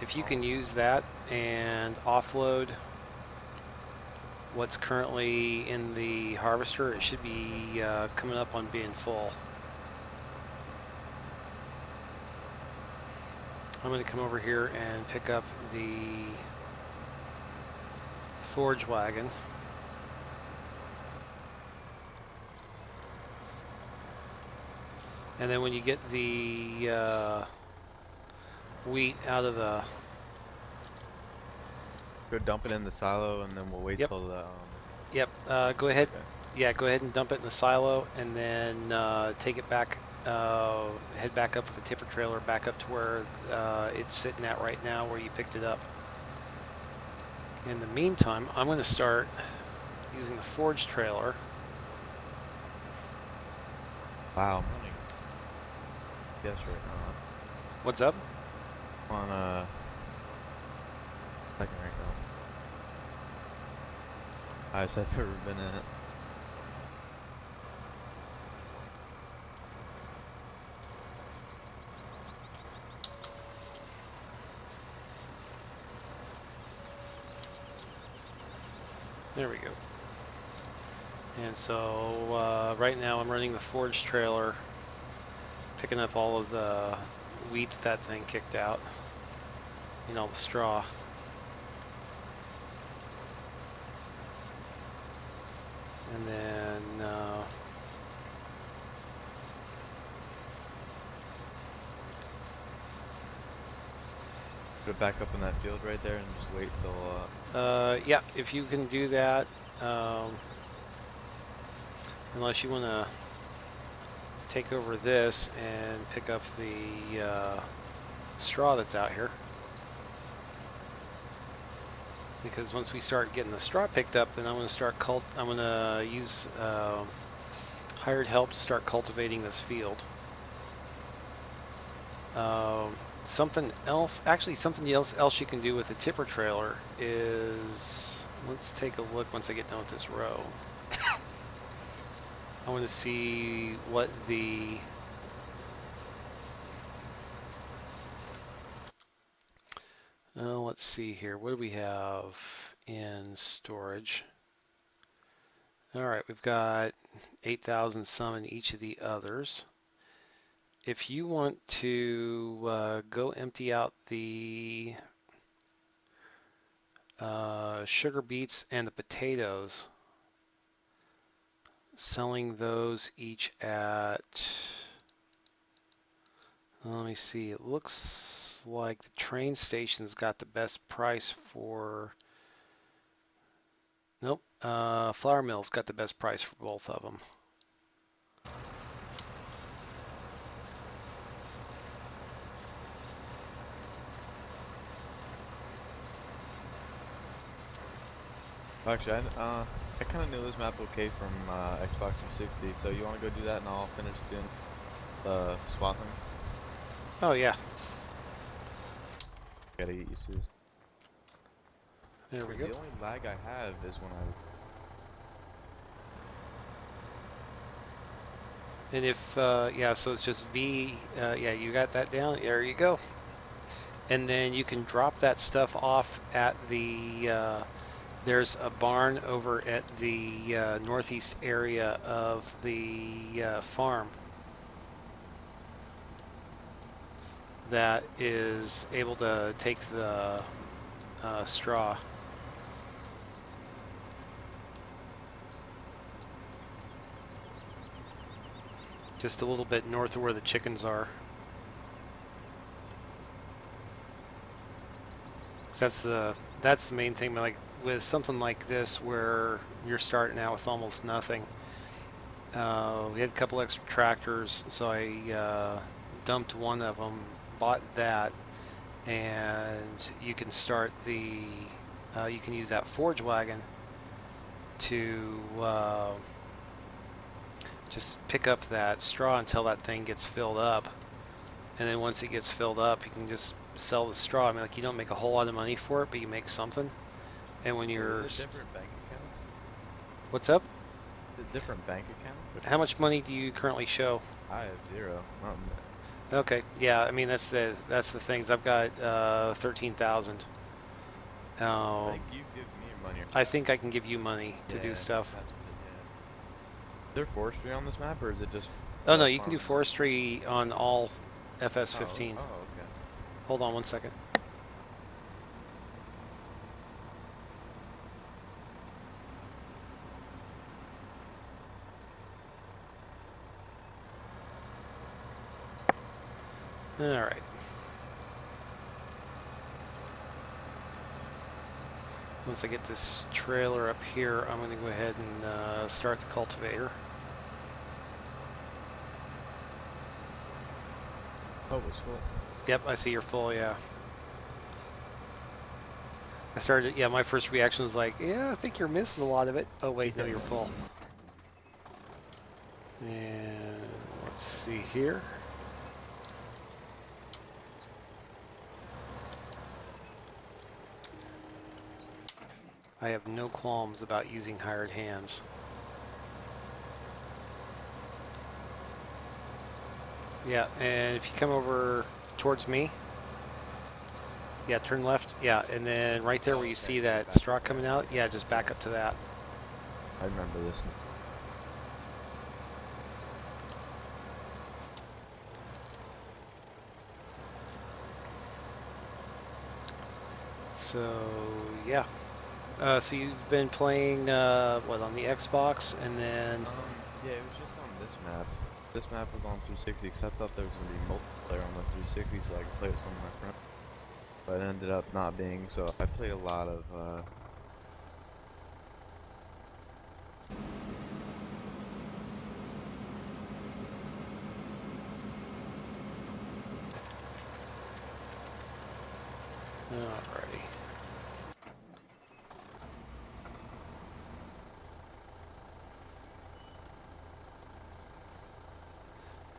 if you can use that and offload what's currently in the harvester, it should be coming up on being full. I'm going to come over here and pick up the forage wagon. And then when you get the wheat out of the... Go dump it in the silo, and then we'll wait Yep. till the. Yep. Go ahead. Okay. Yeah, go ahead and dump it in the silo, and then take it back. Head back up with the tipper trailer, back up to where it's sitting at right now, where you picked it up. In the meantime, I'm going to start using the forage trailer. Wow, I'm running. Yes, right now. What's up? On second right now. Highest I've ever been in it. There we go. And so right now I'm running the forage trailer, picking up all of the wheat that thing kicked out, and all the straw. And then Put it back up in that field right there, and just wait till. yeah, if you can do that, unless you want to take over this and pick up the straw that's out here. Because once we start getting the straw picked up, then I'm going to start I'm going to use hired help to start cultivating this field. Something else you can do with the tipper trailer is, let's take a look once I get done with this row. I want to see what the let's see here. What do we have in storage? All right, we've got 8,000 some in each of the others. If you want to go empty out the sugar beets and the potatoes, selling those each at, let me see, it looks like the train station's got the best price for, nope, Flour Mill's got the best price for both of them. Actually, I kind of knew this map okay from Xbox 360. So you want to go do that, and I'll finish doing the swapping. Oh yeah, Gotta get used to this. there we go. The only lag I have is when I. And if, yeah, so it's just V, yeah, you got that down, there you go. And then you can drop that stuff off at the, there's a barn over at the northeast area of the farm that is able to take the straw. Just a little bit north of where the chickens are. That's the main thing. Like with something like this, where you're starting out with almost nothing. We had a couple extra tractors, so I dumped one of them, bought that, and you can start the. You can use that forage wagon to just pick up that straw until that thing gets filled up, and then once it gets filled up, you can just sell the straw. I mean, like, you don't make a whole lot of money for it, but you make something. And when you're, Is it different bank accounts? what's up? Is it different bank accounts? How much money do you currently show? I have 0. Okay, yeah. I mean that's the things. I've got 13,000. I Um, think you give me money. I think I can give you money to do Yeah, I think stuff. that's what it, yeah. Is there forestry on this map, or is it just Oh no, you can do farming land? forestry on all Oh, FS15. oh, okay. Hold on one second. All right. Once I get this trailer up here, I'm going to go ahead and start the cultivator. Oh, it was full. Yep, I see you're full, yeah. I started, yeah, my first reaction was like, yeah, I think you're missing a lot of it. Oh, wait, no, Yeah. you're full. And let's see here. I have no qualms about using hired hands. Yeah, and if you come over towards me, yeah, turn left, yeah, and then right there Oh, where you okay. see Yeah, that back straw up there. coming out, Okay. yeah, just back up to that. I remember this. So, yeah. So you've been playing, what, on the Xbox, and then, Yeah, it was just on this map. This map was on 360 because I thought there was gonna be multiplayer on the 360 so I could play with some of my friends. But it ended up not being, so I played a lot of, alrighty.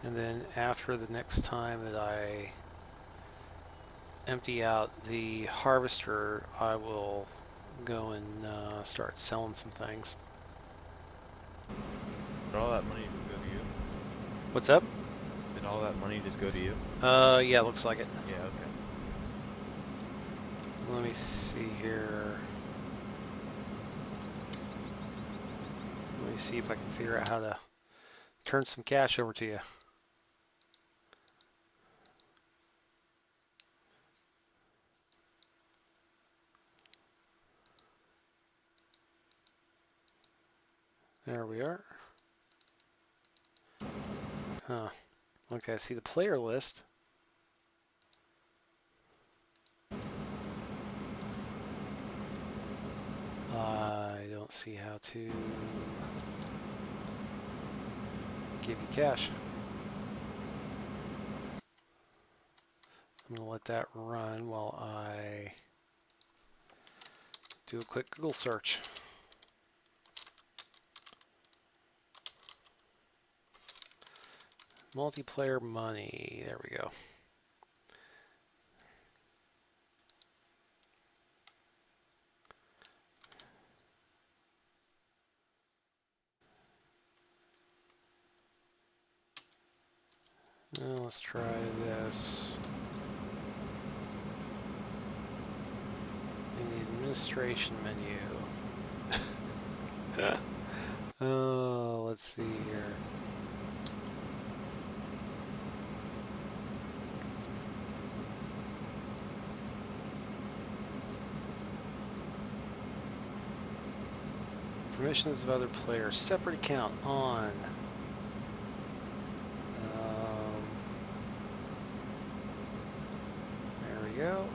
And then after the next time that I empty out the harvester, I will go and start selling some things. did all that money just go to you? What's up? Did all that money just go to you? Yeah, looks like it. Yeah, okay. Let me see here. Let me see if I can figure out how to turn some cash over to you. There we are. Huh. Okay, I see the player list. I don't see how to give you cash. I'm going to let that run while I do a quick Google search. Multiplayer money. There we go. Now let's try this. In the administration menu. Oh, let's see here. Permissions of other players. Separate account on. There we go.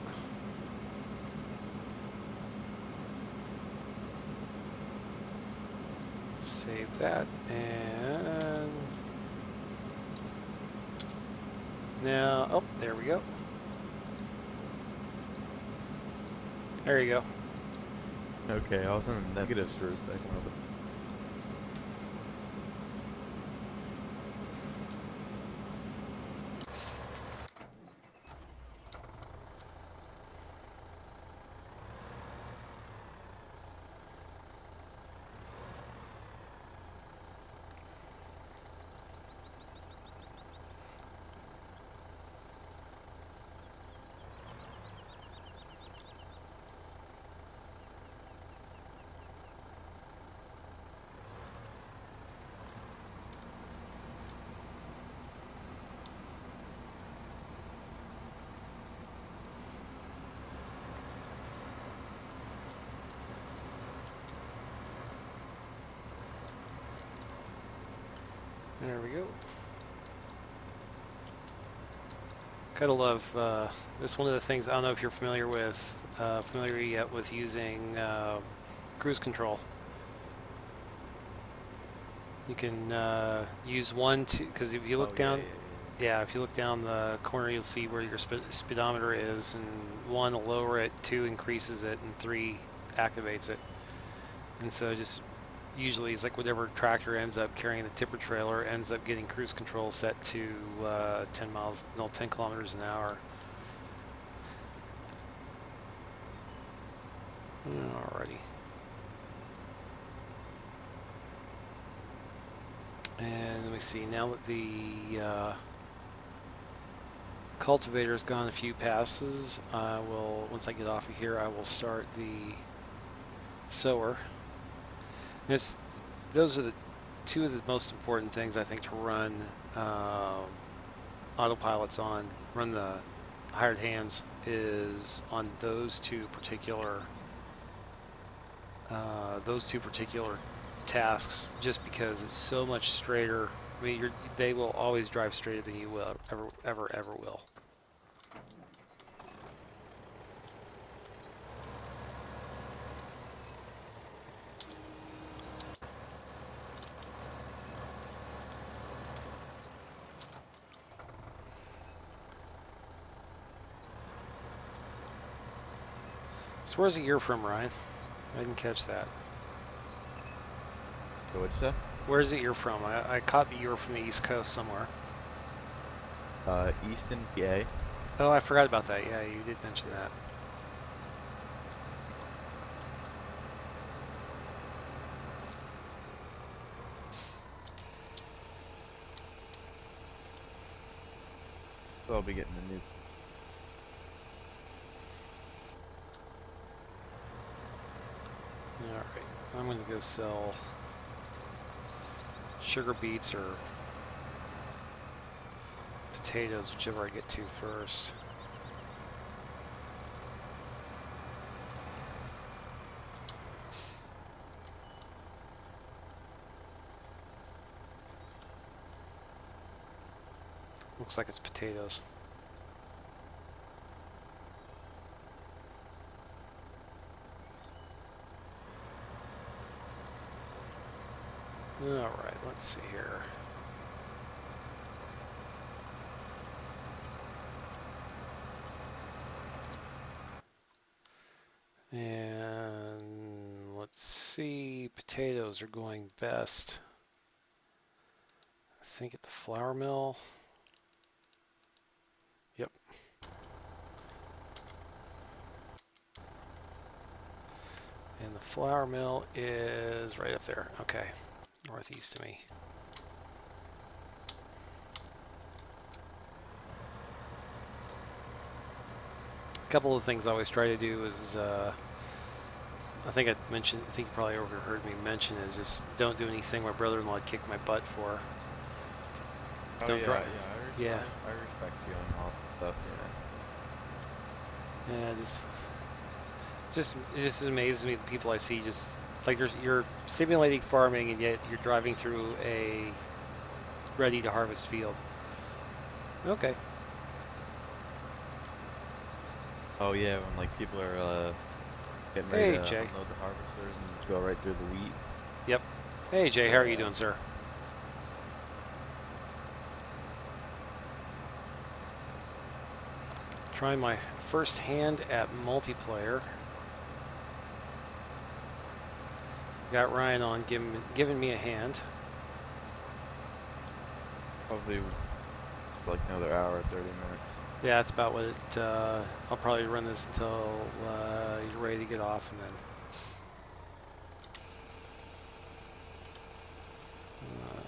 Save that, and now, oh, there we go. There you go. Okay, I was in the negatives for a second. There we go. Gotta love this. One of the things, I don't know if you're familiar yet with using cruise control. You can use one to, because if you look down, yeah, if you look down the corner, you'll see where your speedometer is, and 1 will lower it, 2 increases it, and 3 activates it. And so just usually it's like whatever tractor ends up carrying the tipper trailer ends up getting cruise control set to 10 kilometers an hour. Alrighty. And let me see, now that the cultivator's gone a few passes, I will, once I get off of here, I will start the sower. Those are the 2 of the most important things I think to run autopilots on, run the hired hands, is on those two particular tasks, just because it's so much straighter. I mean, they will always drive straighter than you will ever will. So where's the ear from, Ryan? I didn't catch that. So what'd you say? Where's the ear from? I caught the ear from the East Coast somewhere. Easton, PA. Oh, I forgot about that. Yeah, you did mention that. So I'll be getting a new. Alright, I'm going to go sell sugar beets or potatoes, whichever I get to first. Looks like it's potatoes. Alright, let's see here. And let's see, potatoes are going best, I think, at the flour mill. Yep. And the flour mill is right up there. Okay, northeast of me. A couple of things I always try to do is, I think I mentioned, I think you probably overheard me mention, is just don't do anything my brother-in-law kicked my butt for. Oh, Don't yeah, drive. yeah, Yeah. I respect you on all stuff, Yeah, it just amazes me the people I see, just like you're simulating farming and yet you're driving through a ready to harvest field. Okay. Oh yeah, when like people are getting Hey, ready to Jay. unload the harvesters and go right through the wheat. Yep. Hey, Jay, how are you doing, sir? Trying my first hand at multiplayer. Got Ryan on giving me a hand. Probably like another hour, 30 minutes. Yeah, that's about what it, I'll probably run this until you're ready to get off, and then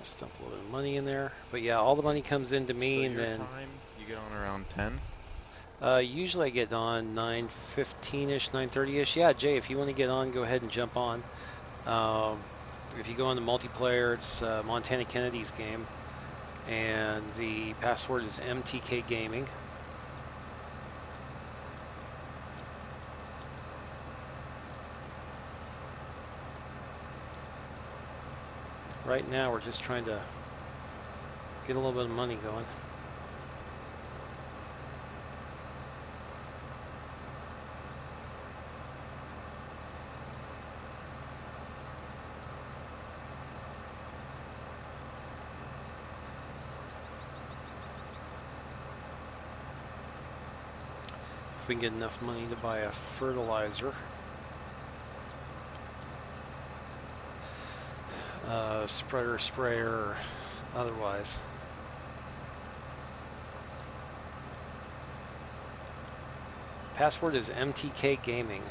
stump a little bit of money in there. But yeah, all the money comes into me, So and your then time, you get on around 10? usually I get on 9:15ish, 9:30ish. Yeah, Jay, if you want to get on, go ahead and jump on. If you go on the multiplayer, it's Montana Kennedy's game, and the password is MTK Gaming. Right now, we're just trying to Get a little bit of money going. If we can get enough money to buy a fertilizer. Spreader, sprayer, or otherwise. Password is MTK Gaming.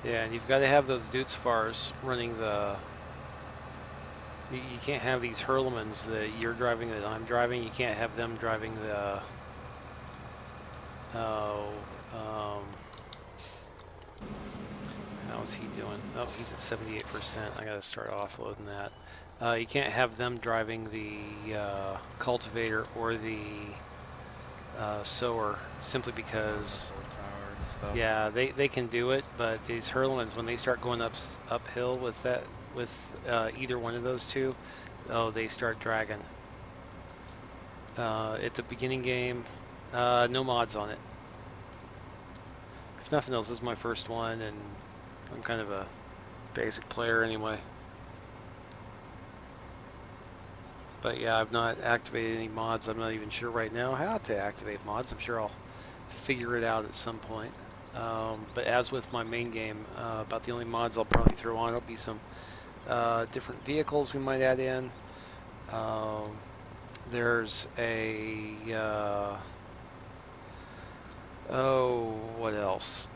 Yeah, and you've got to have those Dutzfars running the... You can't have these Hurlemans that you're driving that I'm driving. You can't have them driving the... how's he doing? Oh, he's at 78%. I gotta start offloading that. You can't have them driving the cultivator or the sower simply because... Yeah, they can do it, but these Hurlemans, when they start going uphill with either one of those two, oh, they start dragging. At the beginning game, no mods on it. If nothing else, this is my first one, and I'm kind of a basic player anyway. But yeah, I've not activated any mods. I'm not even sure right now how to activate mods. I'm sure I'll figure it out at some point. But as with my main game, about the only mods I'll probably throw on will be some different vehicles we might add in. There's a... what else?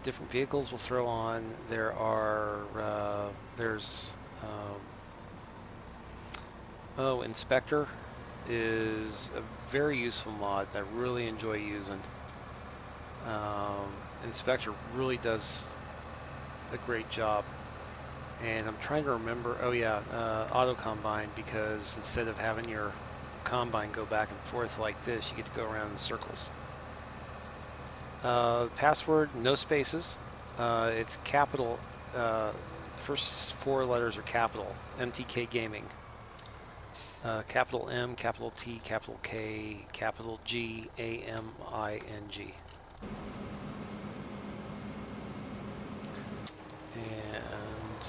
Different vehicles we'll throw on. There are... Inspector is a very useful mod that I really enjoy using. Inspector really does a great job, and I'm trying to remember, oh yeah, auto combine, because instead of having your combine go back and forth like this, you get to go around in circles. Password, no spaces. It's capital, the first 4 letters are capital, MTK Gaming. Capital M, capital T, capital K, capital G, A-M-I-N-G. And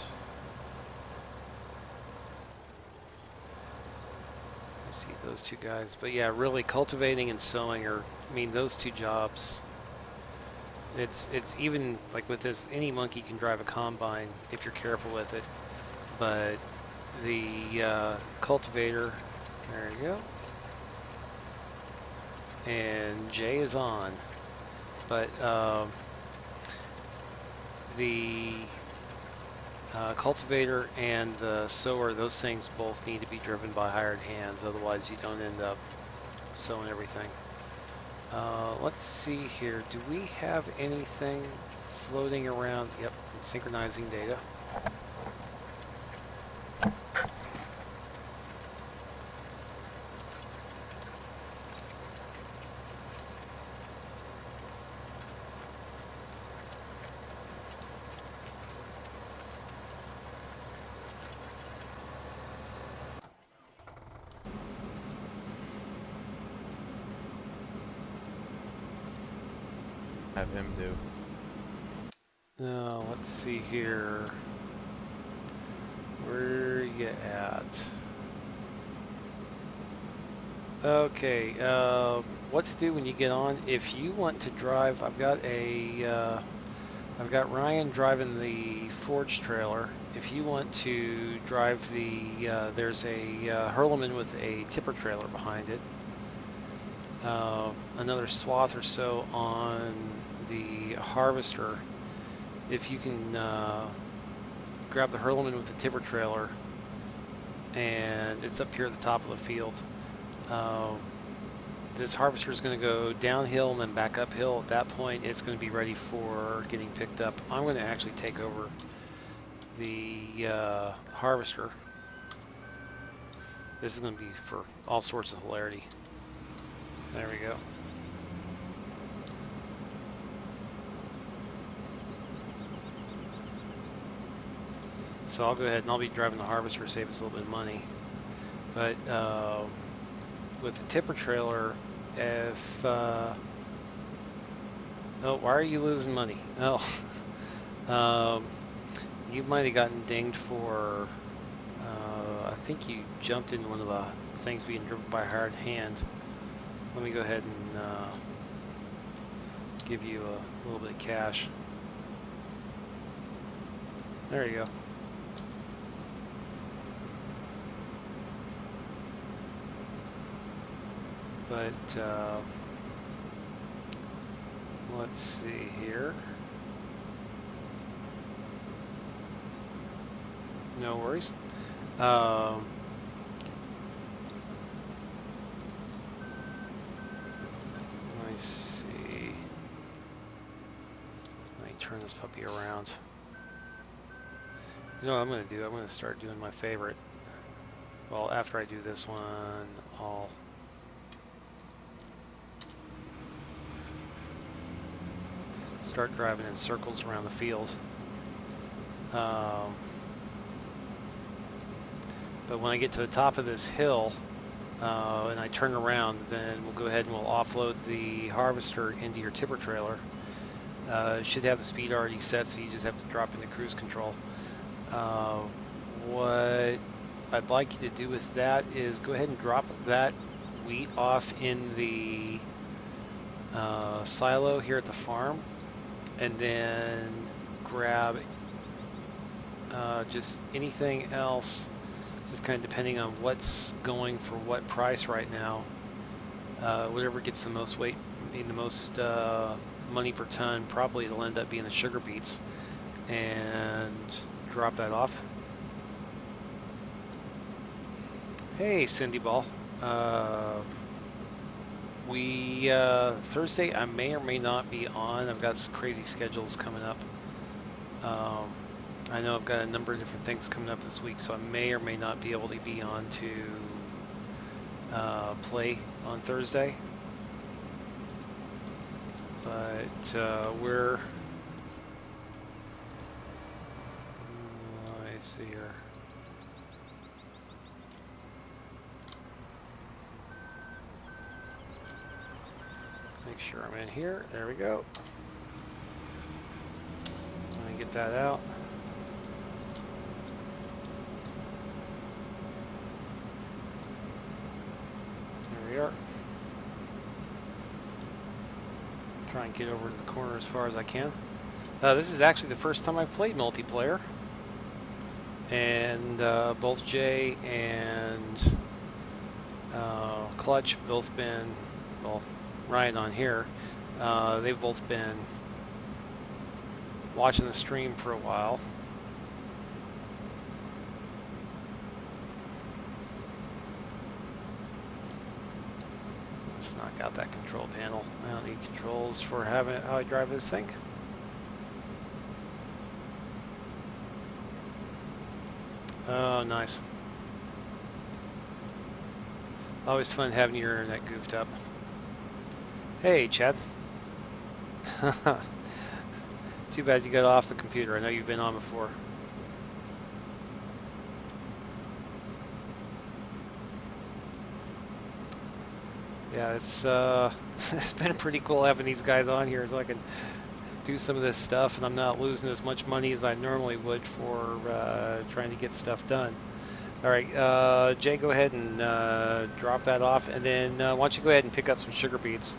I see those 2 guys. But yeah, really cultivating and sowing are, I mean, those 2 jobs. It's even like with this, any monkey can drive a combine if you're careful with it. But the cultivator, there you go. And Jay is on. But the cultivator and the sower, those things both need to be driven by hired hands, otherwise you don't end up sowing everything. Let's see here, do we have anything floating around? Yep, synchronizing data. Have him do. Now, let's see here. Where you at? Okay, what to do when you get on? If you want to drive, I've got Ryan driving the forge trailer. If you want to drive the, there's a Hurleman with a tipper trailer behind it. Another swath or so on the harvester. If you can grab the Hurleman with the tipper trailer, and it's up here at the top of the field. this harvester is going to go downhill and then back uphill. At that point, it's going to be ready for getting picked up. I'm going to actually take over the harvester. This is going to be for all sorts of hilarity. There we go. So I'll go ahead and I'll be driving the harvester, save us a little bit of money. But with the tipper trailer, if oh, why are you losing money? Oh, you might have gotten dinged for. I think you jumped into one of the things being driven by a hired hand. Let me go ahead and give you a little bit of cash. There you go. But let's see here. No worries. Let me see. Let me turn this puppy around. You know what I'm going to do? I'm going to start doing my favorite. Well, after I do this one, I'll start driving in circles around the field. But when I get to the top of this hill and I turn around, then we'll go ahead and we'll offload the harvester into your tipper trailer. It should have the speed already set, so you just have to drop into cruise control. What I'd like you to do with that is go ahead and drop that wheat off in the silo here at the farm, and then grab just anything else, just kind of depending on what's going for what price right now. Whatever gets the most weight, the most money per ton, probably it'll end up being the sugar beets, and drop that off. Hey, Cindy Ball. Thursday I may or may not be on. I've got some crazy schedules coming up. I know I've got a number of different things coming up this week, so I may or may not be able to be on to play on Thursday. But let me see here. Make sure I'm in here. There we go. Let me get that out. There we are. Try and get over to the corner as far as I can. This is actually the first time I've played multiplayer. And both Jay and Clutch have both been, well, Ryan on here, they've both been watching the stream for a while. Let's knock out that control panel. I don't need controls for how I drive this thing. Oh, nice. Always fun having your internet goofed up. Hey, Chad. Too bad you got off the computer. I know you've been on before. Yeah, it's it's been pretty cool having these guys on here so I can do some of this stuff, and I'm not losing as much money as I normally would for trying to get stuff done. All right, Jay, go ahead and drop that off, and then why don't you go ahead and pick up some sugar beets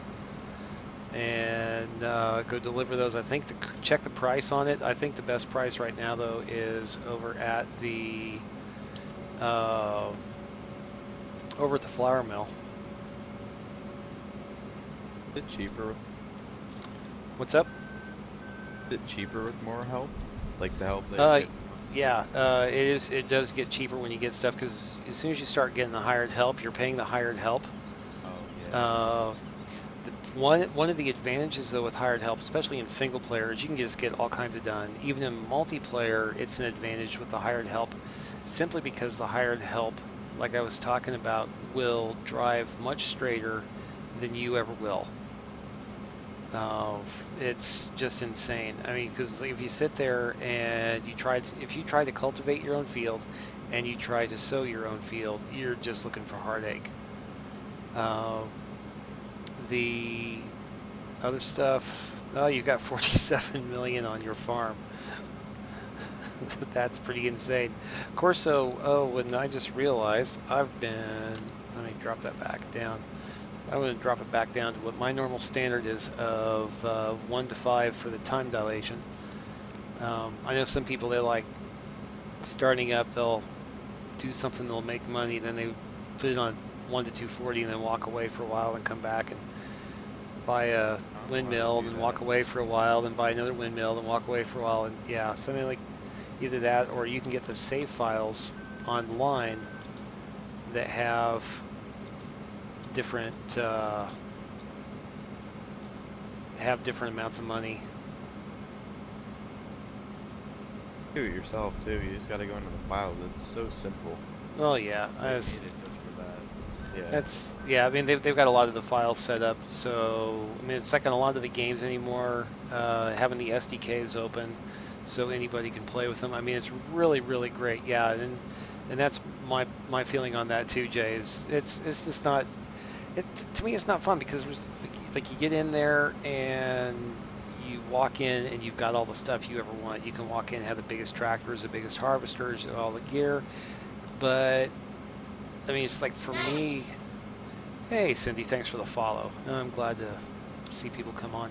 and go deliver those. I think check the price on it. I think the best price right now though is over at the flour mill. Is it cheaper? What's up? Is it cheaper with more help? Like the help that yeah, it is. It does get cheaper when you get stuff, because as soon as you start getting the hired help, you're paying the hired help. Oh, yeah. Uh, one of the advantages though with hired help, especially in single player, is you can just get all kinds of done. Even in multiplayer, it's an advantage with the hired help, simply because the hired help, like I was talking about, will drive much straighter than you ever will. Uh, it's just insane. I mean, because if you sit there and if you try to cultivate your own field and you try to sow your own field, you're just looking for heartache. Uh, the other stuff, oh, you've got 47 million on your farm. That's pretty insane. Corso, oh, and I just realized let me drop that back down. I'm going to drop it back down to what my normal standard is of 1 to 5 for the time dilation. I know some people, they like starting up, they'll do something, they'll make money, then they put it on 1 to 240 and then walk away for a while and come back and buy a windmill and walk away for a while, then buy another windmill and walk away for a while. And yeah, something like either that, or you can get the save files online that have different amounts of money. Do it yourself too. You just gotta go into the files. It's so simple. Well, yeah, I just need it just for that. Yeah. that's yeah. I mean, they've got a lot of the files set up, so I mean, it's like in a lot of the games anymore, having the SDKs open, so anybody can play with them. I mean, it's really great. Yeah, and that's my feeling on that too, Jay. Is it's just not. To me, it's not fun because it's like you get in there and you walk in and you've got all the stuff you ever want. You can walk in and have the biggest tractors, the biggest harvesters, all the gear. But I mean, it's like for me. Hey, Cindy, thanks for the follow. I'm glad to see people come on.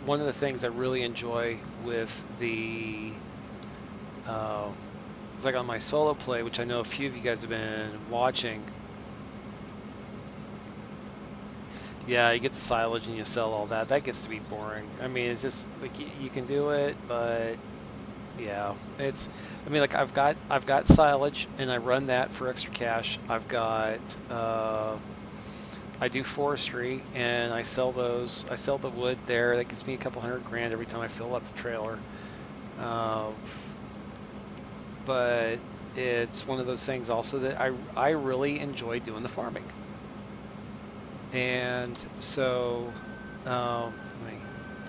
One of the things I really enjoy with it's like on my solo play, which I know a few of you guys have been watching. Yeah, you get the silage and you sell all that. That gets to be boring. I mean, it's just like you can do it, but yeah, I mean, like I've got silage and I run that for extra cash. I've got I do forestry and I sell those. I sell the wood there. That gets me a couple $100,000 every time I fill up the trailer. But it's one of those things also that I really enjoy doing the farming. And so, let me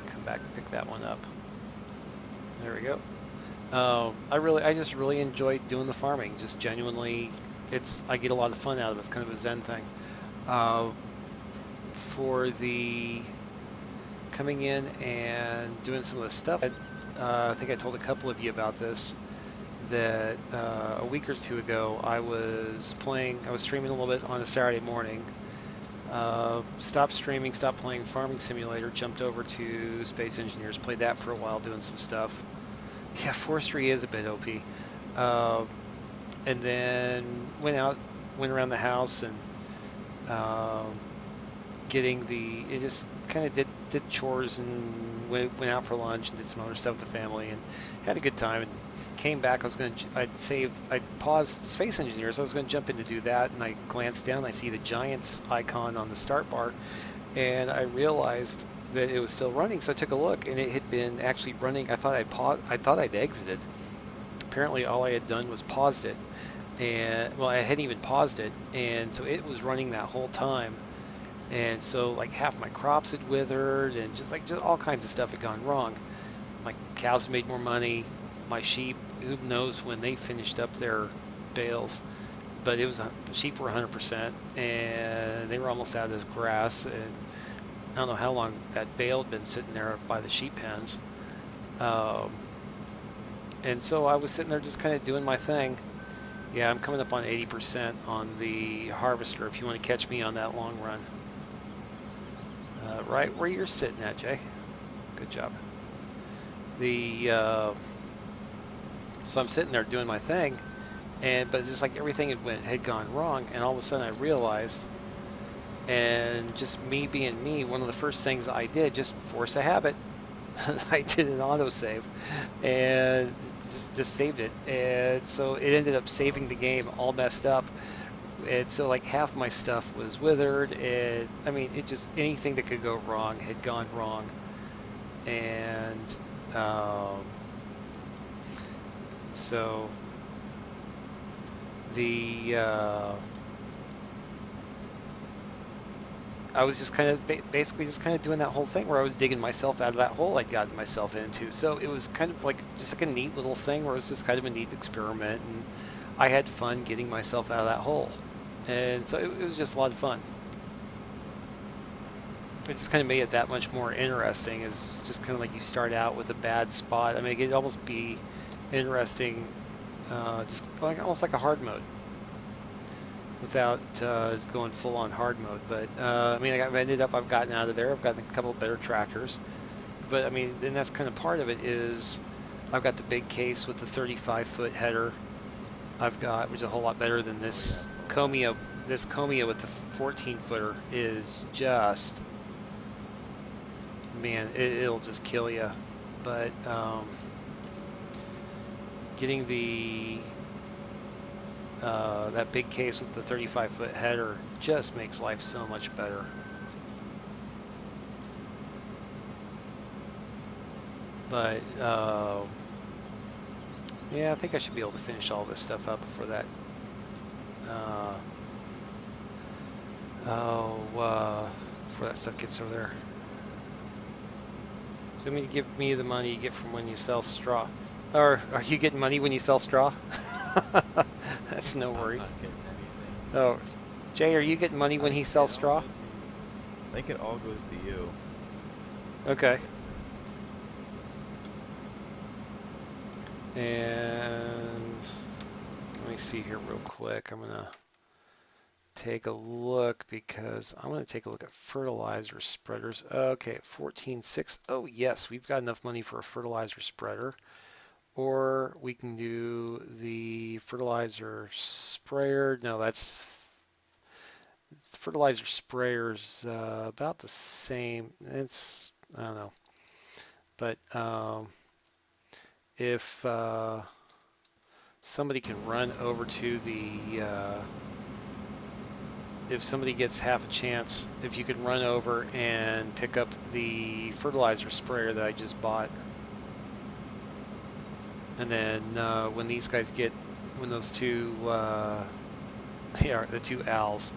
come back and pick that one up. There we go. I just really enjoy doing the farming. Just genuinely, I get a lot of fun out of it. It's kind of a Zen thing. For the coming in and doing some of the stuff, I think I told a couple of you about this, that a week or two ago I was streaming a little bit on a Saturday morning. Stopped streaming, stopped playing Farming Simulator, jumped over to Space Engineers, played that for a while, doing some stuff. Yeah, forestry is a bit OP. And then went around the house and it just kind of did chores and went out for lunch and did some other stuff with the family and had a good time. And came back. I'd paused Space Engineers. I was going to jump in to do that, and I glanced down. I see the Giants icon on the start bar, and I realized that it was still running. So I took a look, and it had been actually running. I thought I'd exited. Apparently, all I had done was paused it, and well, I hadn't even paused it, and so it was running that whole time. And so, like, half my crops had withered, and just all kinds of stuff had gone wrong. My cows made more money. My sheep, who knows when they finished up their bales, but sheep were 100%, and they were almost out of grass, and I don't know how long that bale had been sitting there by the sheep pens. And so I was sitting there just kind of doing my thing. Yeah, I'm coming up on 80% on the harvester if you want to catch me on that long run. Right where you're sitting at, Jay. Good job. So I'm sitting there doing my thing, but just like everything had gone wrong, and all of a sudden I realized, and just me being me, one of the first things I did, just force a habit, I did an autosave, and just saved it, and so it ended up saving the game all messed up, And so like half my stuff was withered, and I mean, it just anything that could go wrong had gone wrong. And so the I was just kind of basically just kind of doing that whole thing where I was digging myself out of that hole I'd gotten myself into. So it was kind of like just like a neat little thing where it was just kind of a neat experiment, and I had fun getting myself out of that hole. And so it was just a lot of fun. It just kind of made it that much more interesting. Is just kind of like you start out with a bad spot. I mean, it could almost be interesting, just like almost like a hard mode, without going full on hard mode. But I mean, I've gotten out of there. I've gotten a couple of better tractors. But I mean, then that's kind of part of it is I've got the big case with the 35-foot header. I've got, which is a whole lot better than this Comia. This Comia with the 14-footer is just, man, it'll just kill you. But getting the that big case with the 35-foot header just makes life so much better. But yeah, I think I should be able to finish all this stuff up before that. Before that stuff gets over there. So you mean to give me the money you get from when you sell straw? Or are you getting money when you sell straw? That's no worries. I'm not getting anything. Oh, Jay, are you getting money when he sells straw? I think it all goes to you. Okay. And let me see here real quick. I'm gonna take a look because I'm gonna take a look at fertilizer spreaders. Okay, 14.6. Oh yes, we've got enough money for a fertilizer spreader. Or we can do the fertilizer sprayer. No, that's fertilizer sprayer's about the same. It's, I don't know. But if somebody can run over to the, if somebody gets half a chance, if you can run over and pick up the fertilizer sprayer that I just bought. And then when these guys get, when those two, yeah, the two owls,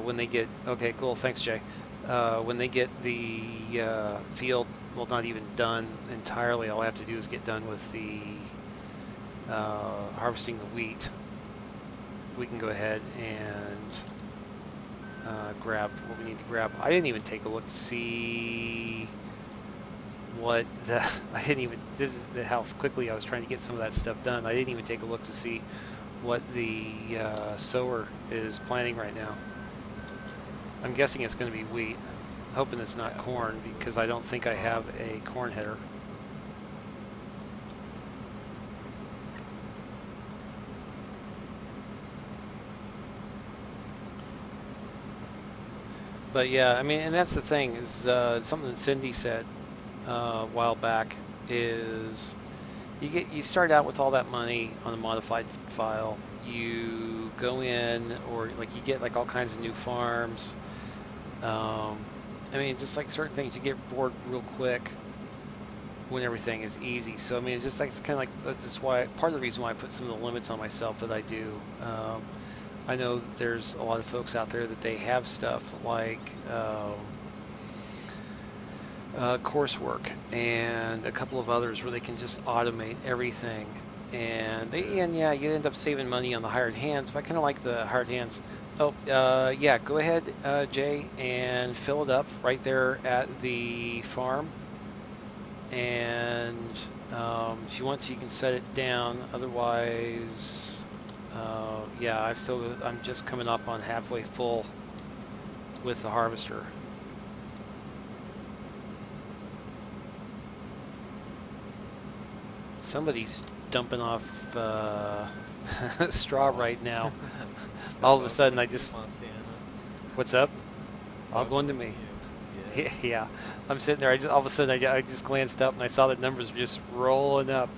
when they get, okay, cool, thanks, Jay. When they get the field, well, not even done entirely, all I have to do is get done with the harvesting the wheat. We can go ahead and grab what we need to grab. I didn't even take a look to see what the, I didn't even, this is how quickly I was trying to get some of that stuff done. I didn't even take a look to see what the sower is planting right now. I'm guessing it's going to be wheat. Hoping it's not corn because I don't think I have a corn header. But yeah, I mean, and that's the thing is something that Cindy said a while back is you start out with all that money on a modified file. You go in, or like you get like all kinds of new farms. I mean, just like certain things, you get bored real quick when everything is easy. So I mean, it's just like, it's kind of like, that's why, part of the reason why I put some of the limits on myself that I do. I know that there's a lot of folks out there that they have stuff like coursework and a couple of others where they can just automate everything. And yeah, you end up saving money on the hired hands, but I kind of like the hired hands. Oh, yeah, go ahead, Jay, and fill it up right there at the farm. And if you want to, you can set it down. Otherwise, yeah, I'm just coming up on halfway full with the harvester. Somebody's dumping off straw right now. All of a sudden, I just... What's up? All going to me. Yeah, I'm sitting there. All of a sudden, I just glanced up and I saw the numbers just rolling up.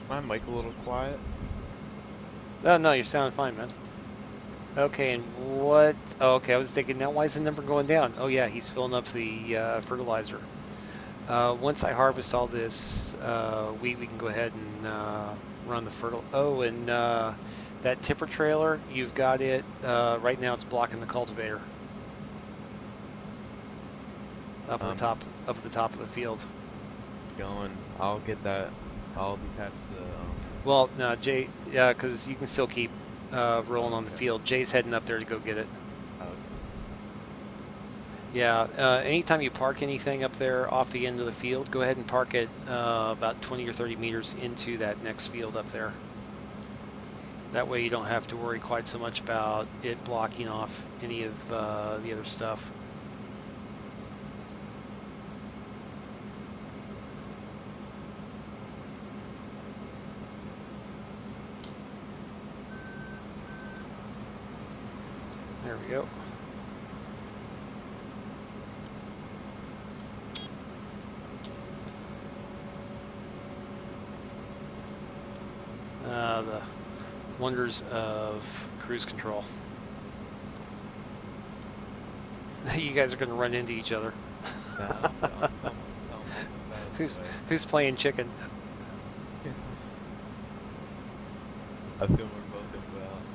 My mic a little quiet. Oh, no, you're sounding fine, man. Okay, and what? Oh, okay, I was thinking, now why is the number going down? Oh, yeah, he's filling up the fertilizer. Once I harvest all this wheat, we can go ahead and run the fertile. Oh, and that tipper trailer, you've got it. Right now, it's blocking the cultivator up at the Um, top, up at the top of the field. going. I'll get that. I'll detach the. Well, no, Jay, yeah, because you can still keep rolling Oh, on the okay. field. Jay's heading up there to go get it. Oh, okay. Yeah, anytime you park anything up there off the end of the field, go ahead and park it about 20 or 30 meters into that next field up there. That way you don't have to worry quite so much about it blocking off any of the other stuff. There we go. The wonders of cruise control. You guys are going to run into each other. Nah, I'm coming fast away. Who's playing chicken? I feel we're both in well.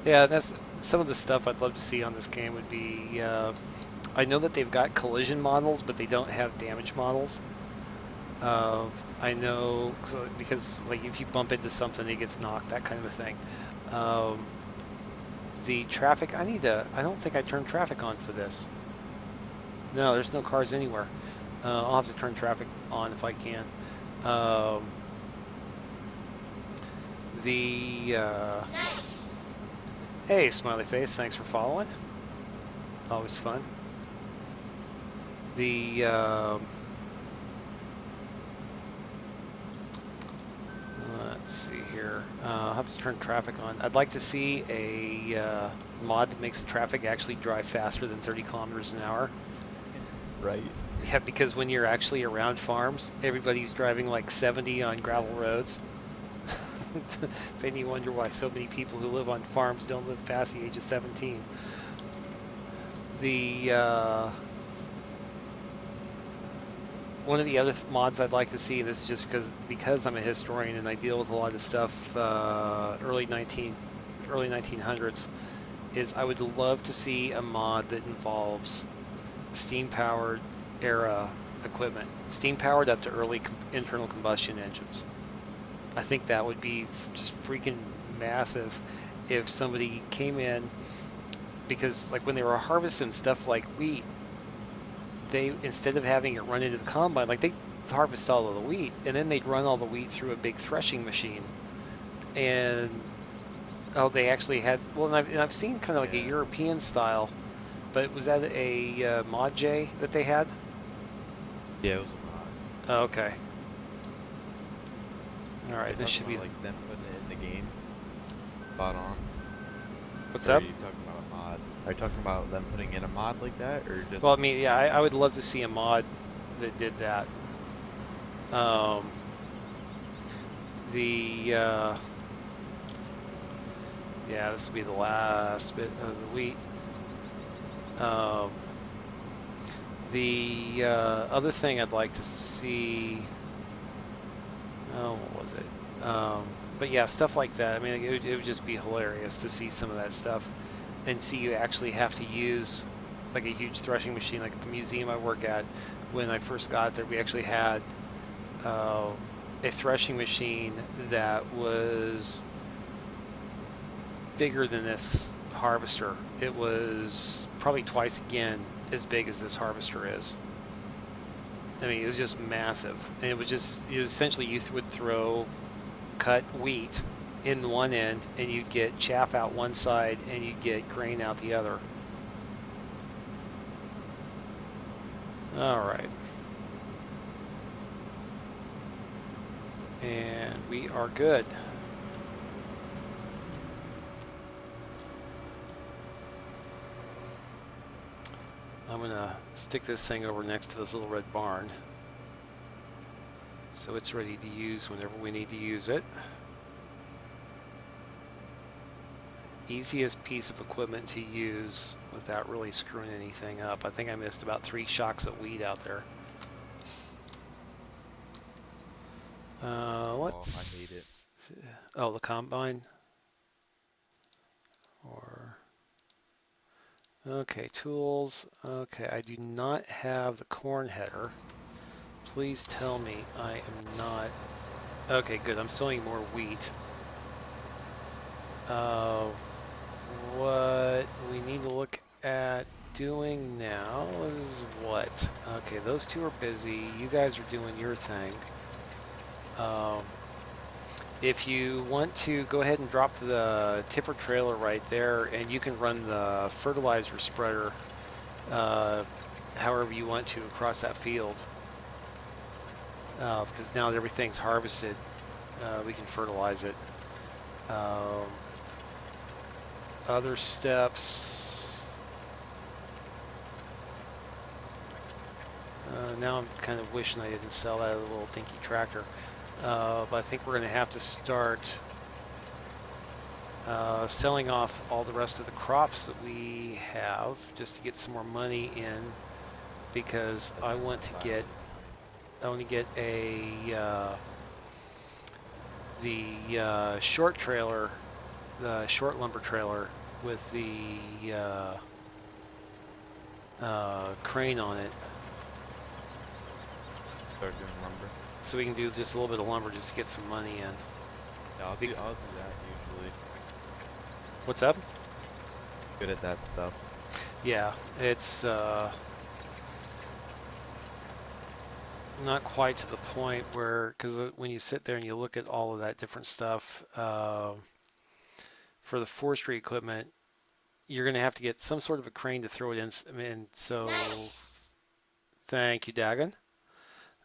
Yeah, that's some of the stuff I'd love to see on this game would be. I know that they've got collision models, but they don't have damage models. I know because like if you bump into something, it gets knocked, that kind of a thing. The traffic, I don't think I turned traffic on for this. No, there's no cars anywhere. I'll have to turn traffic on if I can. Um, Nice. Hey, smiley face, thanks for following. Always fun. Let's see here. I'll have to turn traffic on. I'd like to see a mod that makes the traffic actually drive faster than 30 kilometers an hour. Right. Yeah, because when you're actually around farms, everybody's driving like 70 on gravel roads. Then you wonder why so many people who live on farms don't live past the age of 17. One of the other mods I'd like to see, and this is just because I'm a historian and I deal with a lot of stuff early 1900s, is I would love to see a mod that involves steam-powered era equipment, steam-powered up to early internal combustion engines. I think that would be just freaking massive if somebody came in, because like when they were harvesting stuff like wheat, they, instead of having it run into the combine, like they harvest all of the wheat and then they'd run all the wheat through a big threshing machine. And oh, they actually had, well, and I've seen kind of like a European style, but was that a Mod J that they had? Yeah, it was a mod. Oh, okay. All right, You're this talking should be. about, like them putting it in the game. Spot on. What's Or up? are you talking about a mod? Are you talking about them putting in a mod like that, or just? Well, I mean, yeah, I would love to see a mod that did that. Yeah, this will be the last bit of the wheat. The other thing I'd like to see, oh, what was it? But yeah, stuff like that. I mean, it would just be hilarious to see some of that stuff and see you actually have to use like a huge threshing machine, like at the museum I work at. When I first got there, we actually had a threshing machine that was bigger than this harvester. It was probably twice again as big as this harvester is. I mean, it was just massive. And it was essentially you would throw cut wheat in one end and you'd get chaff out one side and you'd get grain out the other. All right. And we are good. I'm gonna stick this thing over next to this little red barn. So it's ready to use whenever we need to use it. Easiest piece of equipment to use without really screwing anything up. I think I missed about 3 shocks of weed out there. Oh, I hate it. Oh, the combine? Or... Okay, tools. Okay, I do not have the corn header. Please tell me I am not... Okay, good. I'm sowing more wheat. What we need to look at doing now is what? Okay, those two are busy. You guys are doing your thing. If you want to go ahead and drop the tipper trailer right there, and you can run the fertilizer spreader however you want to across that field. Because now that everything's harvested, we can fertilize it. Other steps. Now I'm kind of wishing I didn't sell that little dinky tractor. But I think we're going to have to start selling off all the rest of the crops that we have just to get some more money in, because I want to get the short trailer, the short lumber trailer with the crane on it, Start doing lumber. so we can do just a little bit of lumber just to get some money in. Yeah, I'll do that usually. What's up? Good at that stuff. Yeah, it's not quite to the point where, because when you sit there and you look at all of that different stuff for the forestry equipment, you're going to have to get some sort of a crane to throw it in. I mean, so Nice. thank you, Dagon.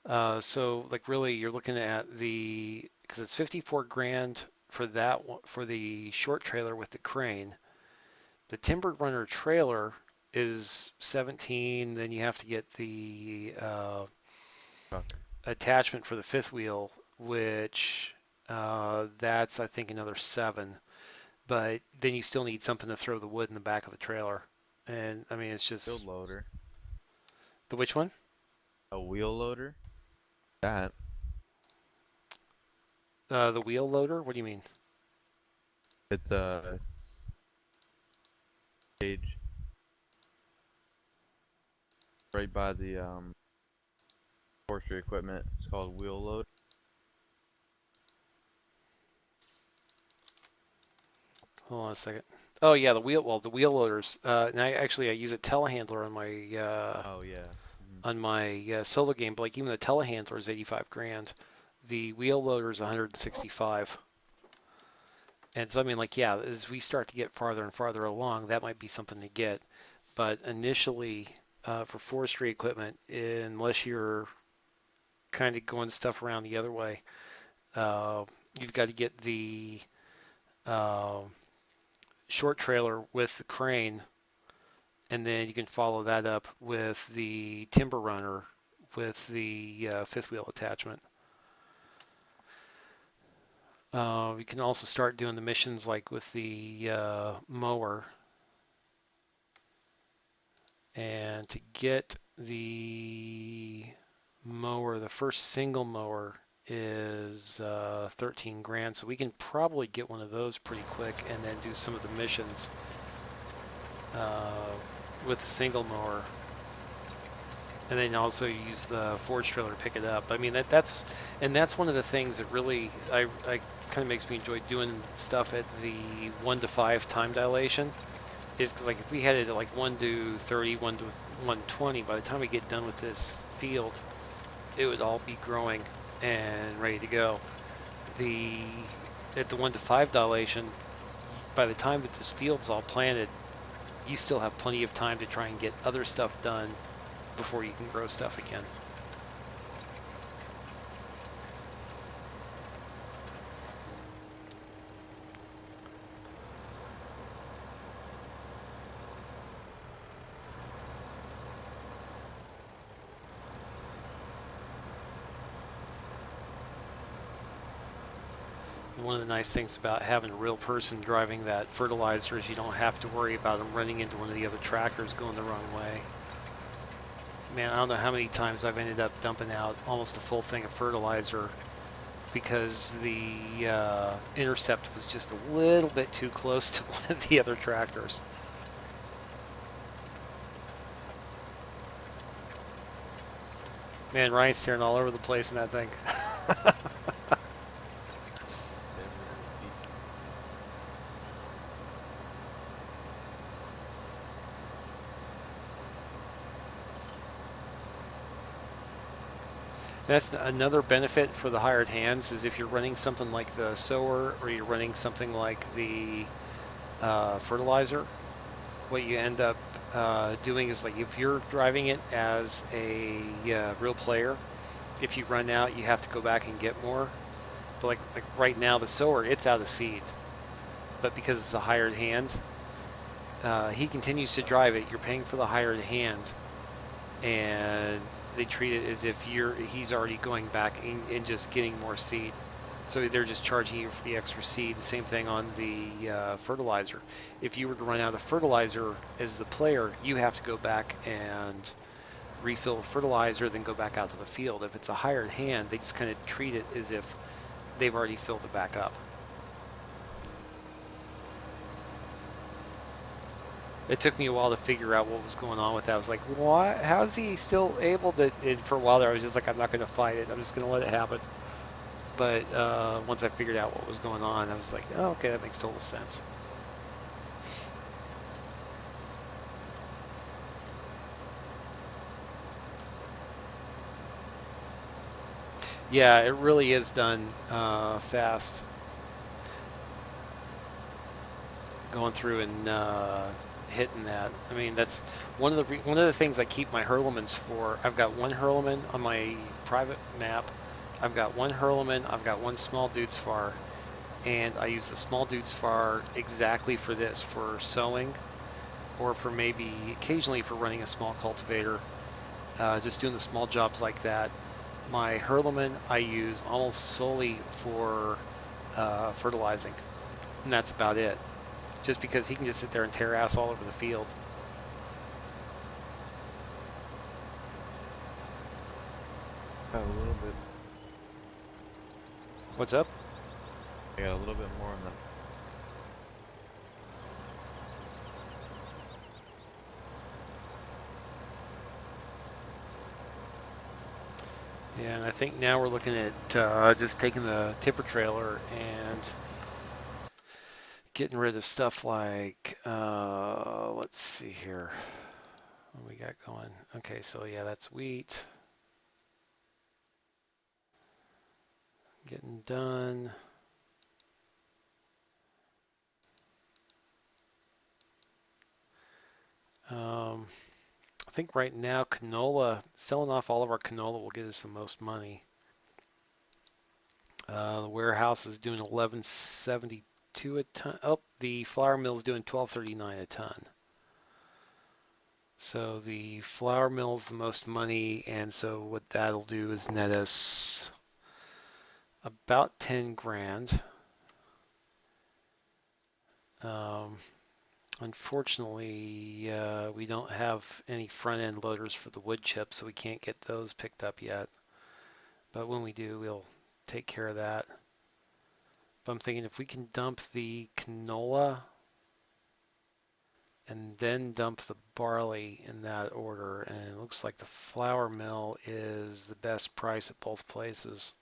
So like really, you're looking at because it's 54 grand for that one, for the short trailer with the crane. The timbered runner trailer is 17. Then you have to get the attachment for the fifth wheel, which that's I think another 7. But then you still need something to throw the wood in the back of the trailer. And I mean, it's just Wheel loader. the which one? A wheel loader? That. The wheel loader? What do you mean? It's a cage right by the forestry equipment. It's called wheel load. Hold on a second. Oh yeah, the wheel loaders. And I use a telehandler Oh yeah. Mhm. on my solo game, but like even the telehandler is 85 grand. The wheel loader is 165. And so I mean, like, yeah, as we start to get farther and farther along, that might be something to get. But initially, for forestry equipment, unless you're kind of going stuff around the other way, you've got to get the uh, short trailer with the crane, and then you can follow that up with the timber runner with the fifth wheel attachment. We can also start doing the missions like with the mower. And to get the mower, the first single mower is 13 grand. So we can probably get one of those pretty quick and then do some of the missions with the single mower. And then also use the forage trailer to pick it up. I mean, that's one of the things that really I kind of makes me enjoy doing stuff at the 1 to 5 time dilation, is because like if we had it at like 1 to 30, 1 to 120, by the time we get done with this field, it would all be growing and ready to go. At the 1 to 5 dilation, by the time that this field's all planted, you still have plenty of time to try and get other stuff done before you can grow stuff again. One of the nice things about having a real person driving that fertilizer is you don't have to worry about them running into one of the other tractors going the wrong way. Man, I don't know how many times I've ended up dumping out almost a full thing of fertilizer because the intercept was just a little bit too close to one of the other tractors. Man, Ryan's staring all over the place in that thing. That's another benefit for the hired hands is if you're running something like the sower or you're running something like the fertilizer, what you end up doing is like if you're driving it as a real player, if you run out, you have to go back and get more. But like right now, the sower, it's out of seed. But because it's a hired hand, he continues to drive it. You're paying for the hired hand, and they treat it as if he's already going back and just getting more seed. So they're just charging you for the extra seed. The same thing on the fertilizer. If you were to run out of fertilizer as the player, you have to go back and refill the fertilizer, then go back out to the field. If it's a hired hand, they just kind of treat it as if they've already filled it back up. It took me a while to figure out what was going on with that. I was like, what? How is he still able to? And for a while there, I was just like, I'm not going to fight it. I'm just going to let it happen. But once I figured out what was going on, I was like, oh, okay, that makes total sense. Yeah, it really is done fast. Going through and hitting that. I mean, that's one of the things I keep my Hurlemans for. I've got one Hurleman on my private map. I've got one Hurleman. I've got one small Dudesfar, and I use the small Dudesfar exactly for this, for sowing, or for maybe occasionally for running a small cultivator. Just doing the small jobs like that. My Hurleman I use almost solely for fertilizing, and that's about it. Just because he can just sit there and tear ass all over the field. Got a little bit. What's up? I got a little bit more on that. Yeah, and I think now we're looking at just taking the tipper trailer and getting rid of stuff like, let's see here, what we got going. Okay, so yeah, that's wheat. Getting done. I think right now canola, selling off all of our canola will get us the most money. The warehouse is doing 11.72 a ton. Oh, the flour mill is doing 12.39 a ton. So the flour mill's the most money, and so what that'll do is net us about 10 grand. Unfortunately, we don't have any front end loaders for the wood chip, so we can't get those picked up yet. But when we do, we'll take care of that. But I'm thinking if we can dump the canola and then dump the barley in that order, and it looks like the flour mill is the best price at both places.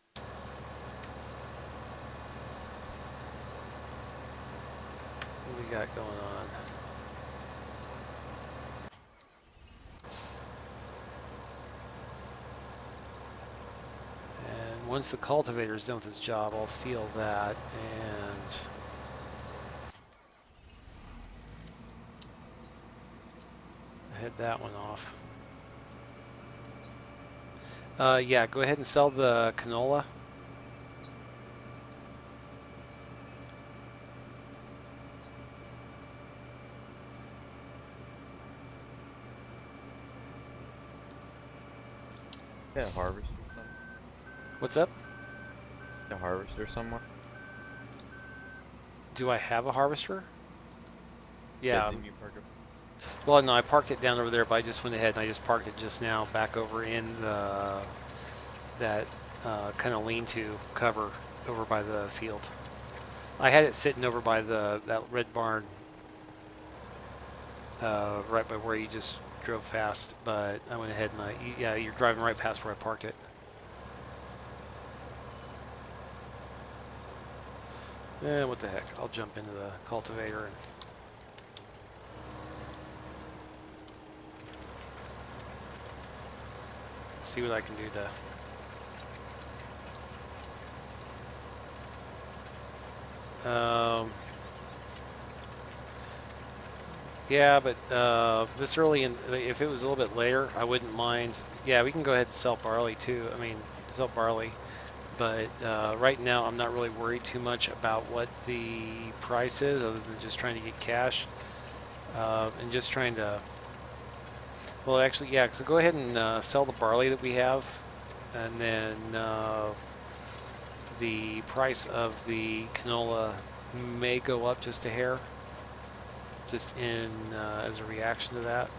What do we got going on? And once the cultivator's done with his job, I'll steal that and head that one off. Yeah, go ahead and sell the canola. Yeah, harvester somewhere. What's up? A harvester somewhere. Do I have a harvester? Yeah. Didn't you park up? Well, no, I parked it down over there, but I just went ahead and I just parked it just now back over in that kind of lean-to cover over by the field. I had it sitting over by that red barn, right by where you just drove past, but I went ahead and yeah, you're driving right past where I parked it. What the heck? I'll jump into the cultivator and see what I can do to. Yeah, but this early in, if it was a little bit later, I wouldn't mind. Yeah, we can go ahead and sell barley too. I mean, sell barley. But right now, I'm not really worried too much about what the price is, other than just trying to get cash and just trying to. Well, actually, yeah. So go ahead and sell the barley that we have, and then the price of the canola may go up just a hair, just in as a reaction to that.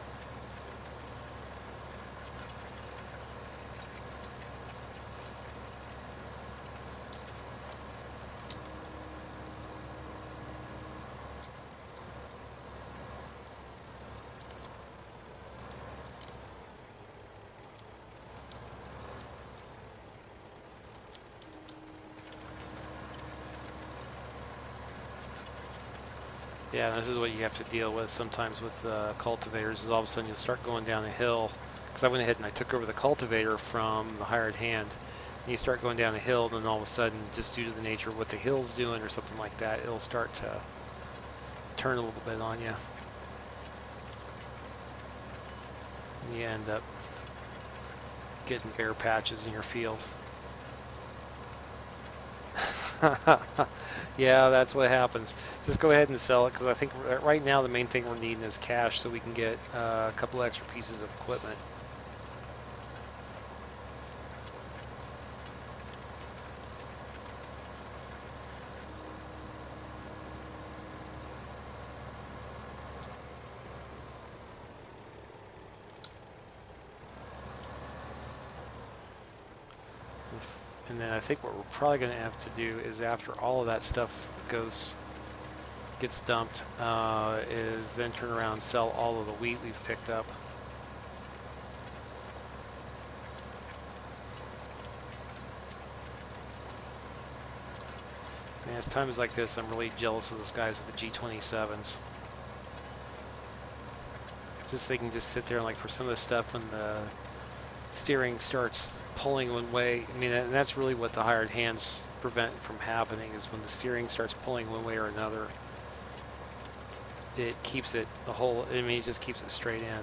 Yeah, this is what you have to deal with sometimes with cultivators, is all of a sudden you'll start going down a hill. Because I went ahead and I took over the cultivator from the hired hand. And you start going down a hill, and then all of a sudden, just due to the nature of what the hill's doing or something like that, it'll start to turn a little bit on you. And you end up getting bare patches in your field. Yeah, that's what happens. Just go ahead and sell it, because I think right now the main thing we're needing is cash so we can get a couple extra pieces of equipment. And then I think what we're probably going to have to do is, after all of that stuff gets dumped, is then turn around and sell all of the wheat we've picked up. Man, it's times like this I'm really jealous of those guys with the G27s. Just they can just sit there and, like, for some of the stuff when the steering starts pulling one way, I mean, and that's really what the hired hands prevent from happening, is when the steering starts pulling one way or another, it keeps it the whole, I mean, it just keeps it straight in.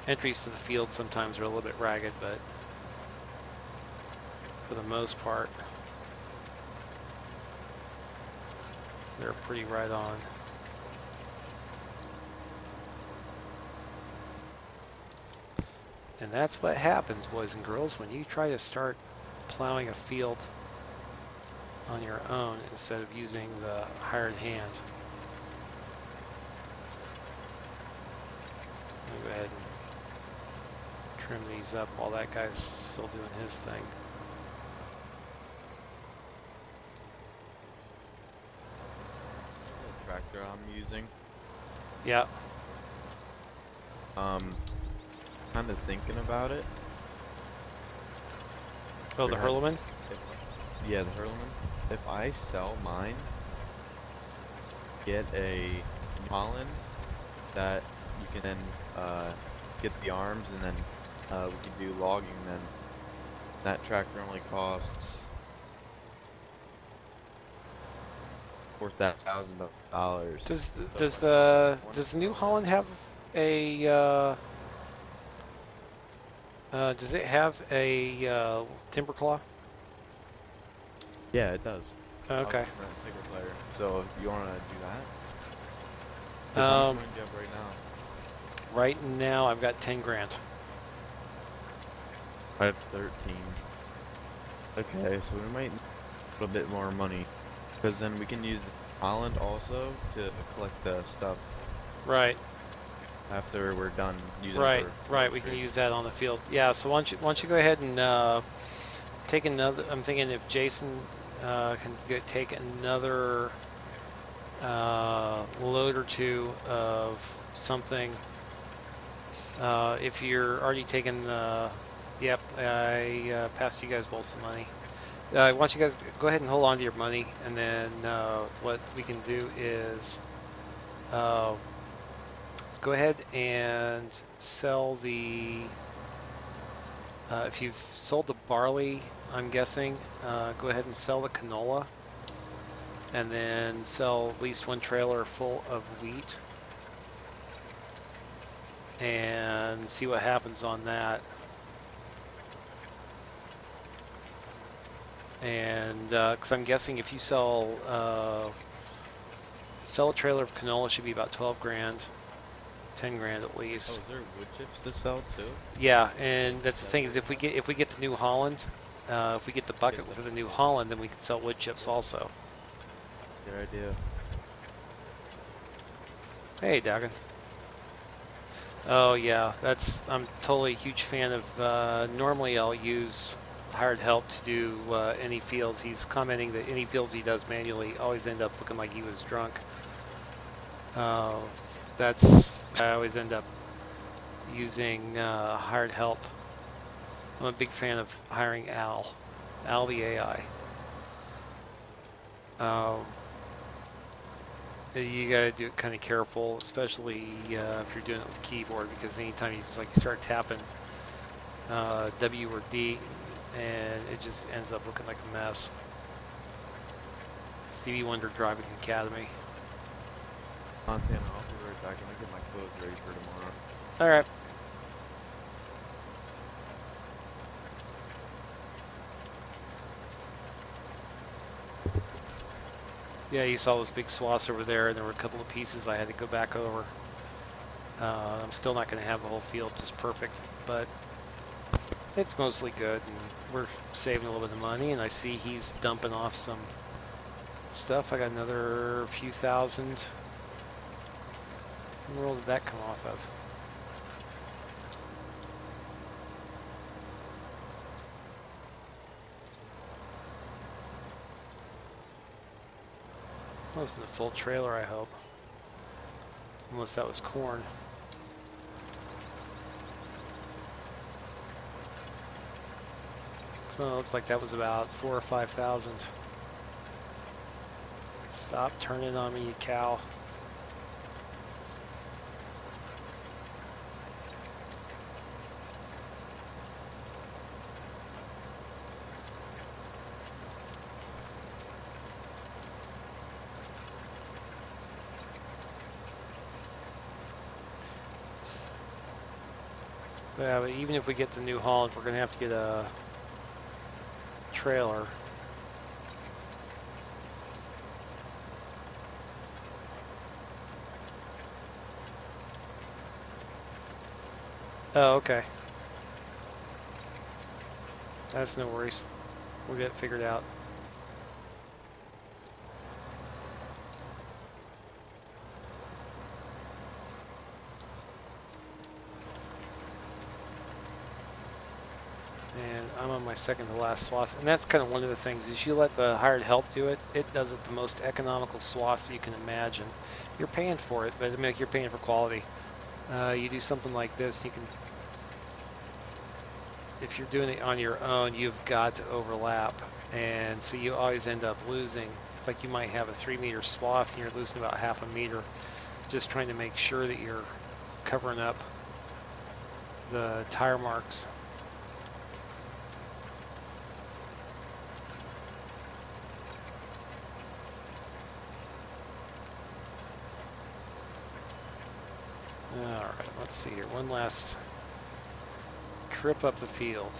Entries to the field sometimes are a little bit ragged, but for the most part, they're pretty right on. And that's what happens, boys and girls, when you try to start plowing a field on your own instead of using the hired hand. Let me go ahead and trim these up while that guy's still doing his thing. The tractor I'm using. Yeah. Kind of thinking about it. Oh, the Hurleman? Yeah, the Hurleman. If I sell mine, get a New Holland that you can then get the arms, and then we can do logging. Then that tractor only costs $4,000. Does the New Holland have a does it have a timber claw? Yeah, it does. Okay. I'll just rent a single player. So if you want to do that, how much money do you have right now? Right now I've got 10 grand. I have 13. Okay, so we might need a little bit more money. Because then we can use Holland also to collect the stuff Right, after we're done using it right, for right. We can forestry. use that on the field. Yeah. So why don't you go ahead and take another. I'm thinking if Jason can take another load or two of something. If you're already taking, yep, I passed you guys both some money. Why don't you guys go ahead and hold on to your money, and then what we can do is uh, go ahead and sell the. If you've sold the barley, I'm guessing, go ahead and sell the canola, and then sell at least one trailer full of wheat, and see what happens on that. And because I'm guessing if you sell a trailer of canola, should be about 12 grand, 10 grand at Oh, least. is there wood chips to sell too? Yeah, and that's the That thing what is we if we get the New Holland, if we get the get bucket the for the New Holland, then we can sell wood chips yep, also. good idea. Hey, Dagon. Oh yeah, I'm totally a huge fan of. Normally I'll use hired help to do any fields. He's commenting that any fields he does manually always end up looking like he was drunk. Uh, that's I always end up using hired help. I'm a big fan of hiring Al the AI. Um, you gotta do it kind of careful, especially if you're doing it with the keyboard, because anytime you just like start tapping W or D, and it just ends up looking like a mess. Stevie Wonder Driving Academy. Montana, I'll be right back. Let me get my clothes ready for tomorrow. All right. Yeah, you saw those big swaths over there, and there were a couple of pieces I had to go back over. I'm still not going to have the whole field just perfect, but it's mostly good, and we're saving a little bit of money, and I see he's dumping off some stuff. I got another few thousand. What in the world did that come off of? Wasn't a full trailer, I hope. Unless that was corn. So it looks like that was about 4,000 or 5,000. Stop turning on me, you cow. Yeah, but even if we get the New Holland, we're going to have to get a trailer. Oh, okay. That's no worries. We'll get it figured out. And I'm on my second to last swath. And that's kind of one of the things is you let the hired help do it. It does it the most economical swaths you can imagine. You're paying for it, but I mean, like you're paying for quality. You do something like this, you can, if you're doing it on your own, you've got to overlap. And so you always end up losing. It's like you might have a 3-meter swath and you're losing about half a meter, just trying to make sure that you're covering up the tire marks. All right, let's see here. One last trip up the field.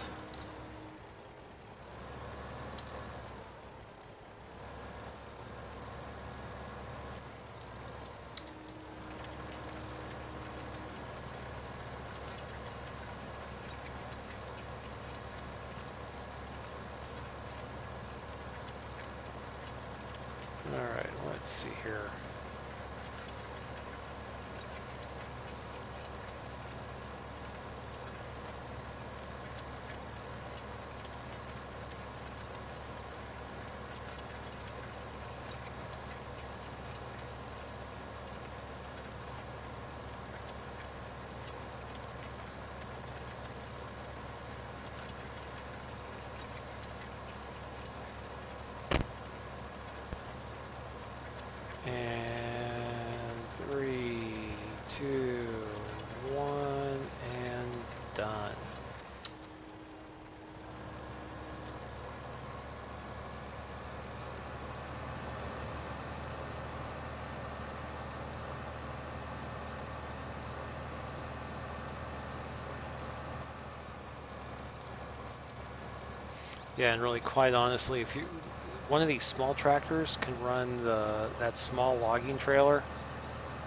here. And 3, 2, 1, and done. Yeah, and really, quite honestly, if you one of these small tractors can run that small logging trailer,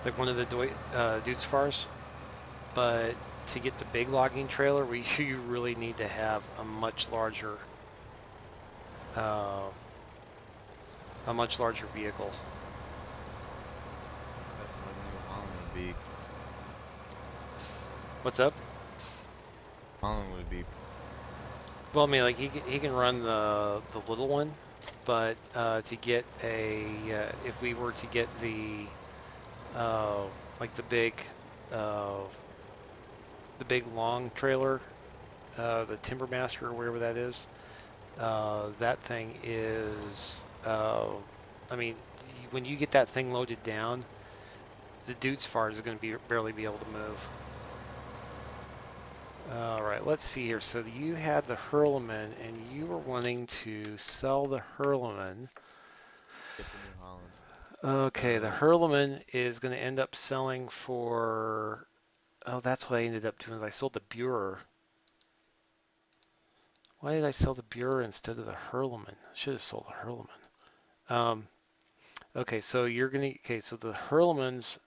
like one of the Deutz-Fahrs, but to get the big logging trailer, you really need to have a much larger uh, vehicle. That's what a New Holland would be. What's up? Holland would be. Well, I mean, like he can run the little one, but to get if we were to get the like uh, the big long trailer, the Timbermaster or whatever that is, that thing is, I mean, when you get that thing loaded down, the Deutz-Fahr is going to barely be able to move. All right, let's see here. So you had the Hurleman, and you were wanting to sell the Hurleman. Get the New Holland. Okay, the Hurleman is going to end up selling for. Oh, that's what I ended up doing. Is I sold the Buer. Why did I sell the Buer instead of the Hurleman? I should have sold the Hurleman. Okay, so you're gonna. Okay, so the Hurlemans,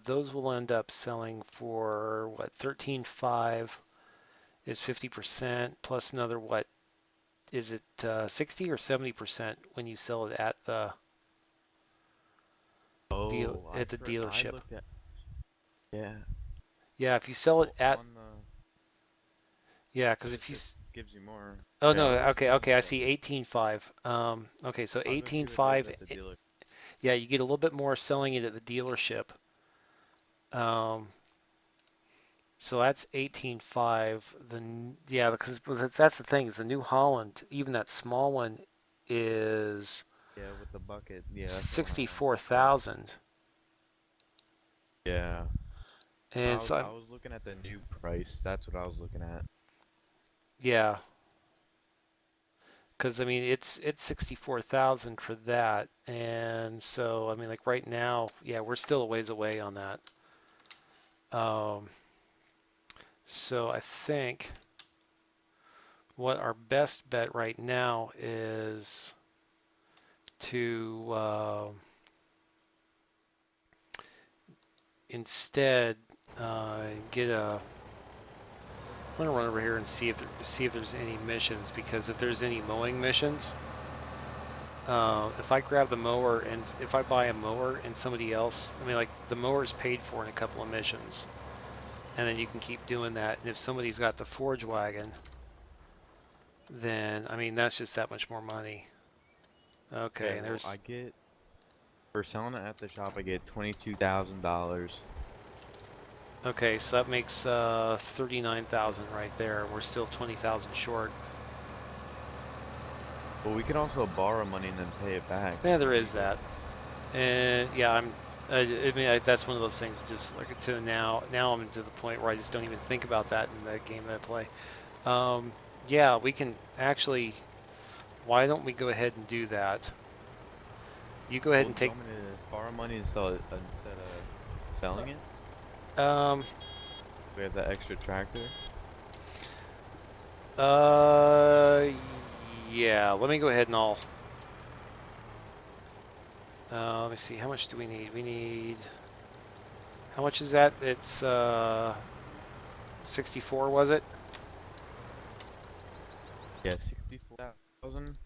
those will end up selling for what? 13.5 is 50% plus another what? Is it 60 or 70% when you sell it at the Oh, I dealership? looked at. Yeah. Yeah, if you sell it Well, at on the yeah, because if you dealership gives you more. oh Yeah, no, I'll just okay, see. okay, I see 18.5. Okay, so I'll go see what it is 18.5. at the dealer. Yeah, you get a little bit more selling it at the dealership. Um, so that's 18.5. Then yeah, because that's the thing is the New Holland, even that small one, is Yeah, with the bucket. Yeah, that's the one I want. 64,000. Yeah. And so I was looking at the new price. That's what I was looking at. yeah, because I mean it's 64,000 for that, and so I mean like right now, yeah, we're still a ways away on that. Um, so I think what our best bet right now is to instead get a. I'm gonna run over here and see if there's any missions, because if there's any mowing missions, if I grab the mower and if I buy a mower and somebody else, I mean like the mower is paid for in a couple of missions, and then you can keep doing that. And if somebody's got the forge wagon, then I mean that's just that much more money. Okay, Yeah, and well, there's I get for selling it at the shop, I get $22,000. okay, so that makes 39,000 right there. We're still 20,000 short. But we can also borrow money and then pay it back Yeah, if we there is need to. that. And yeah, I mean, that's one of those things. Just like to now I'm to the point where I just don't even think about that in the game that I play. Um, yeah, we can actually. Why don't we go ahead and do that? You go ahead Well, and do you take. want me to borrow money and sell it instead of selling it? Um, We have that extra tractor. uh, yeah. Let me go ahead and I'll. Let me see. How much do we need? We need. How much is that? It's 64, was it? Yeah, 64,000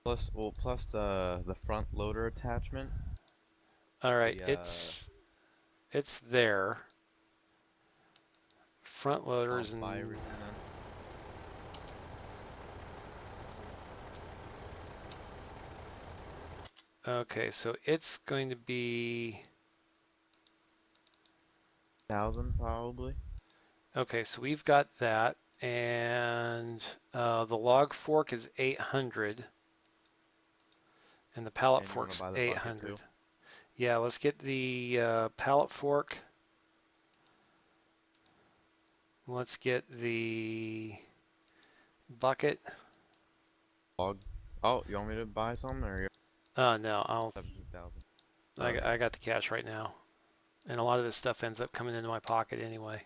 plus, well, plus the front loader attachment. All right, The it's there. Front I'll loaders buy and everything then. okay, so it's going to be 1,000 probably. okay. So we've got that, and the log fork is 800, and the pallet And you want to fork's buy the bucket 800. too? Yeah, let's get the pallet fork. Let's get the bucket. Log. Oh, you want me to buy some or you No, 17,000? I Okay. got the cash right now, and a lot of this stuff ends up coming into my pocket anyway.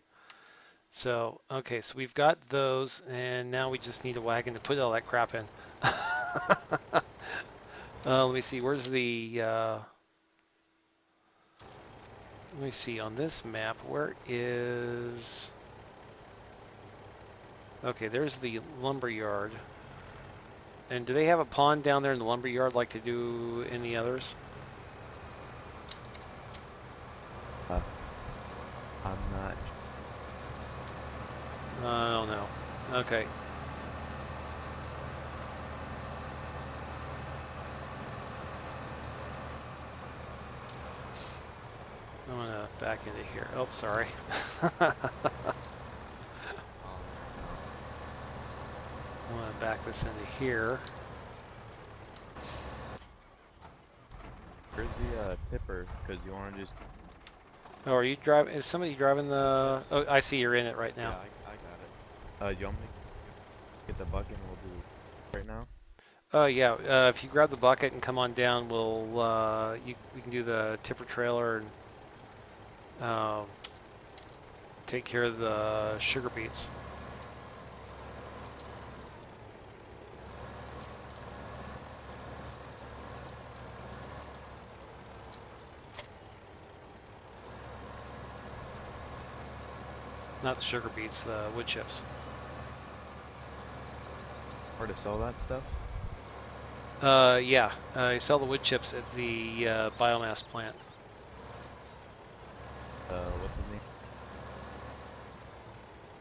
So, okay, so we've got those, and now we just need a wagon to put all that crap in. Let me see, where's the, let me see, on this map, where is, okay, there's the lumber yard. And do they have a pond down there in the lumber yard like they do in the others? Uh, I'm not. I don't know. Okay. I'm gonna back into here. Oh, sorry. Oh, I'm gonna back this into here. where's the tipper? Because you want to just. Oh, are you driving? Is somebody driving the? Oh, I see you're in it right Yeah, now. I got it. You want me to get the bucket and we'll do right now? Oh yeah. If you grab the bucket and come on down, we can do the tipper trailer and take care of the sugar beets. Not the sugar beets, the wood chips. Where to sell that stuff? Yeah. You sell the wood chips at the biomass plant. What's his name?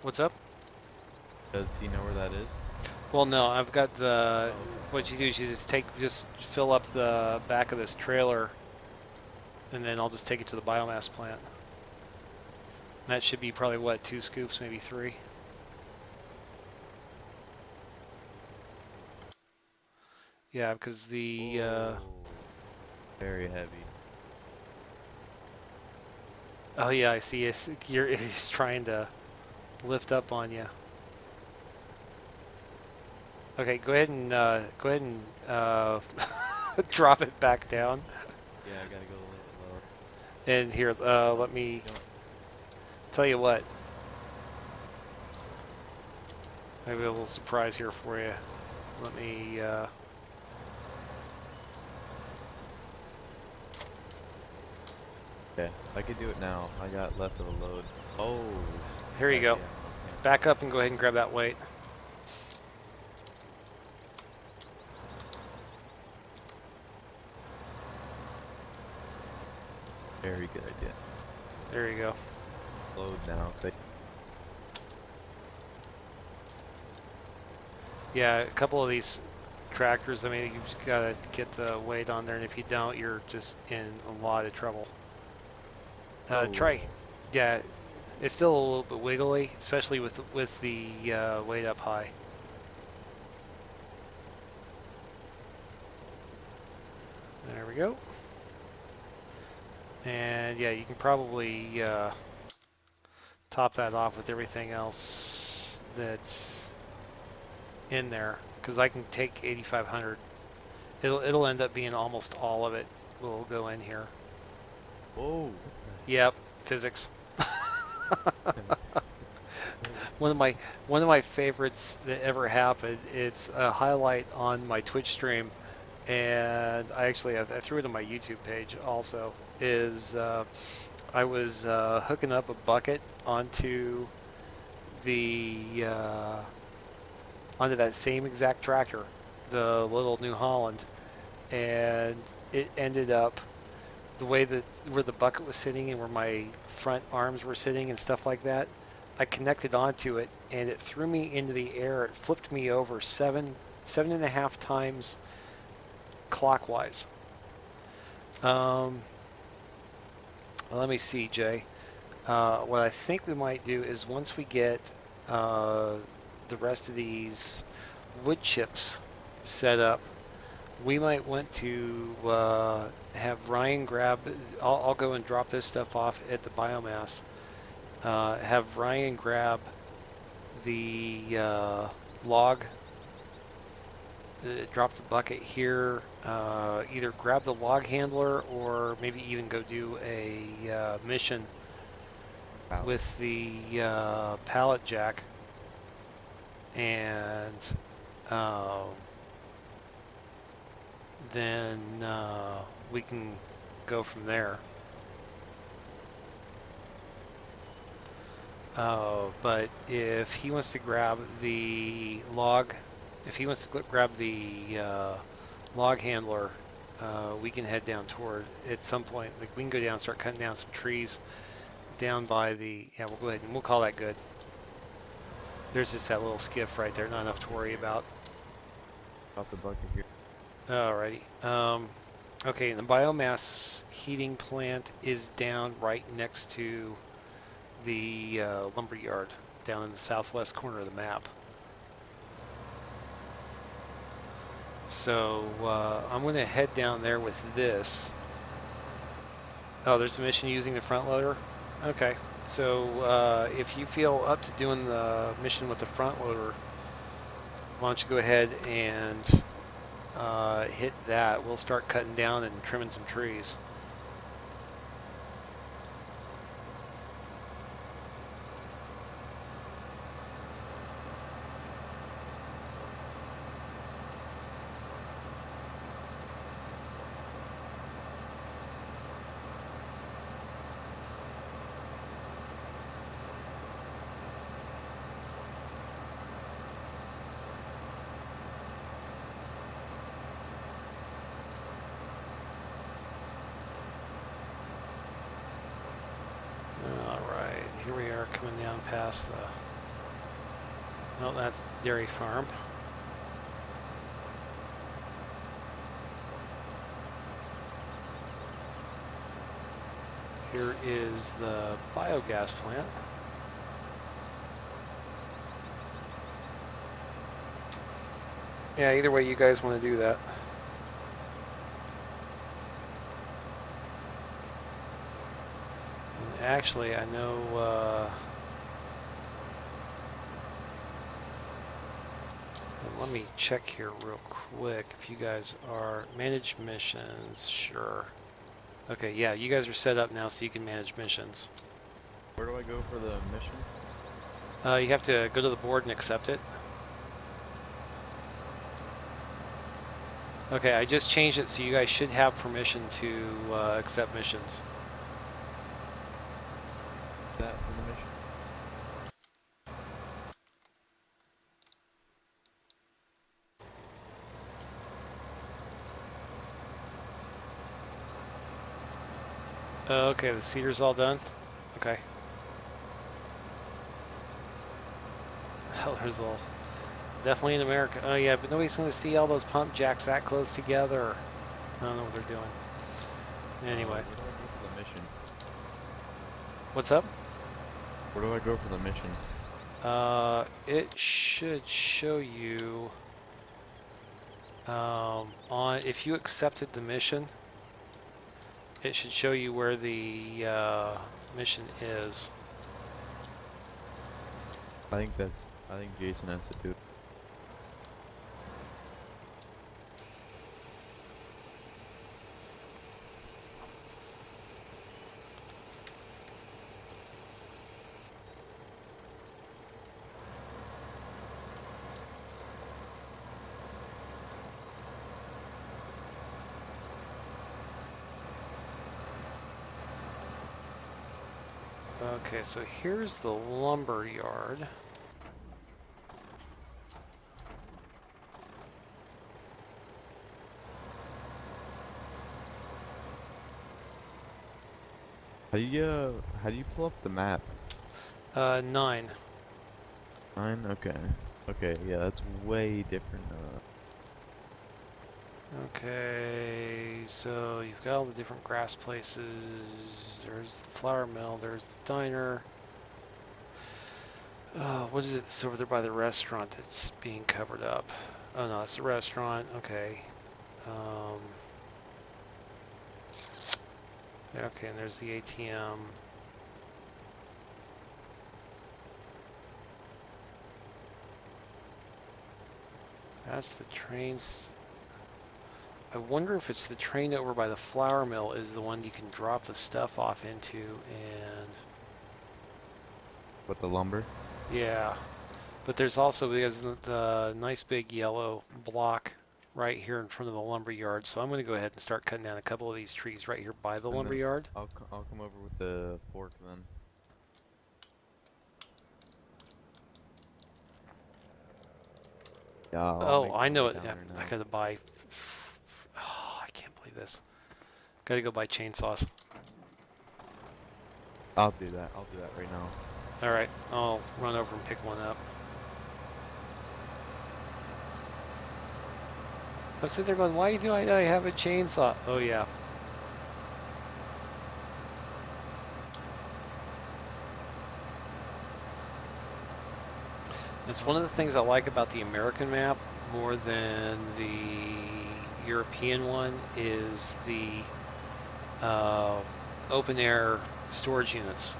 What's up? Does he know where that is? Well, no, I've got Oh, the. okay. What you do is you just fill up the back of this trailer, and then I'll just take it to the biomass plant. That should be probably what, 2 scoops, maybe 3. Yeah, because the. Whoa. Very heavy. Oh yeah, I see. He's trying to lift up on you. Okay, go ahead and drop it back down. Yeah, I gotta go a little bit lower. And here, let me You know, tell you what. Maybe a little surprise here for you. Let me. okay, I could do it now. I got less of a load. Oh, Here you heck go. yeah. Okay. Back up and go ahead and grab that weight. Very good idea. There you go. Load now. Yeah, a couple of these tractors, I mean, you've just got to get the weight on there, and if you don't, you're just in a lot of trouble. Try, yeah, it's still a little bit wiggly, especially with the weight up high. There we go. And yeah, you can probably top that off with everything else that's in there, because I can take 8,500. It'll end up being almost all of it will go in here. Whoa. Yep, physics. What the heck? One of my favorites that ever happened. It's a highlight on my Twitch stream, and I threw it on my YouTube page also. Is I was hooking up a bucket the onto that same exact tractor, the little New Holland, and it ended up the way that where the bucket was sitting and where my front arms were sitting and stuff like that, I connected onto it and it threw me into the air. It flipped me over seven and a half times clockwise. Let me see, Jay. What I think we might do is once we get the rest of these wood chips set up, we might want to have Ryan grab. I'll go and drop this stuff off at the biomass. Have Ryan grab the log. Drop the bucket here. Either grab the log handler or maybe even go do a mission with the pallet jack, and then we can go from there. But if he wants to grab the log, if he wants to grab the log handler, we can head down toward at some point. Like we can go down and start cutting down some trees down by the. Yeah, we'll go ahead and we'll call that good. There's just that little skiff right there, not enough to worry about. Got the bucket here. Alrighty. Okay, the biomass heating plant is down right next to the lumber yard, down in the southwest corner of the map. So I'm going to head down there with this. Oh, there's a mission using the front loader? Okay, so if you feel up to doing the mission with the front loader, why don't you go ahead and hit that. We'll start cutting down and trimming some trees. Here we are coming down past the, no, that's dairy farm. Here is the biogas plant. Yeah, either way you guys want to do that. Actually, I know, let me check here real quick if you guys are manage missions. Sure. Okay, yeah, you guys are set up now so you can manage missions. Where do I go for the mission? You have to go to the board and accept it. Okay, I just changed it so you guys should have permission to accept missions. That for the mission? Okay, the cedar's all done? Okay. Hell, there's all... Definitely in America. Oh yeah, but nobody's going to see all those pump jacks that close together. I don't know what they're doing. Anyway. Where do I go for the mission? What's up? Where do I go for the mission? It should show you on if you accepted the mission, it should show you where the mission is. I think Jason has to do it. Okay, so here's the lumber yard. How do you pull up the map? 9. 9? Okay. Okay, yeah, that's way different. Okay, so you've got all the different grass places. There's the flour mill. There's the diner. What is it that's over there by the restaurant that's being covered up? Oh no, it's the restaurant. Okay. Um, yeah, okay, and there's the ATM. That's the trains. I wonder if it's the train over by the flour mill is the one you can drop the stuff off into, and With the lumber? yeah. But there's also the nice big yellow block right here in front of the lumber yard. So I'm going to go ahead and start cutting down a couple of these trees right here by the And lumber then yard. I'll come over with the fork then. Yeah, I'll Oh, make I my know way it. down Yeah, there I now. gotta buy. Oh, I can't believe this. Gotta go buy chainsaws. I'll do that. I'll do that right now. All right, I'll run over and pick one up. I'm sitting there going, why do I have a chainsaw? Oh yeah. It's one of the things I like about the American map more than the European one is the open air storage units.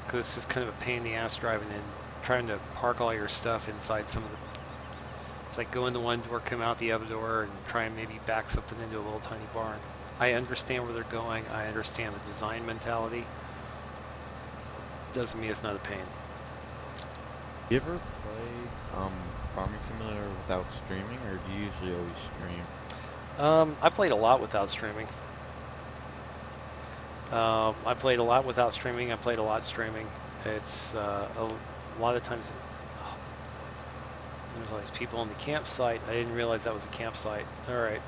Because it's just kind of a pain in the ass driving in, trying to park all your stuff inside some of the. It's like go in the one door, come out the other door, and try and maybe back something into a little tiny barn. I understand where they're going. I understand the design mentality. Doesn't mean it's not a pain. You ever play Farming Simulator without streaming, or do you usually always stream? I played a lot without streaming. I played a lot without streaming. I played a lot streaming. It's a lot of times. Oh, there's all these people on the campsite. I didn't realize that was a campsite. All right.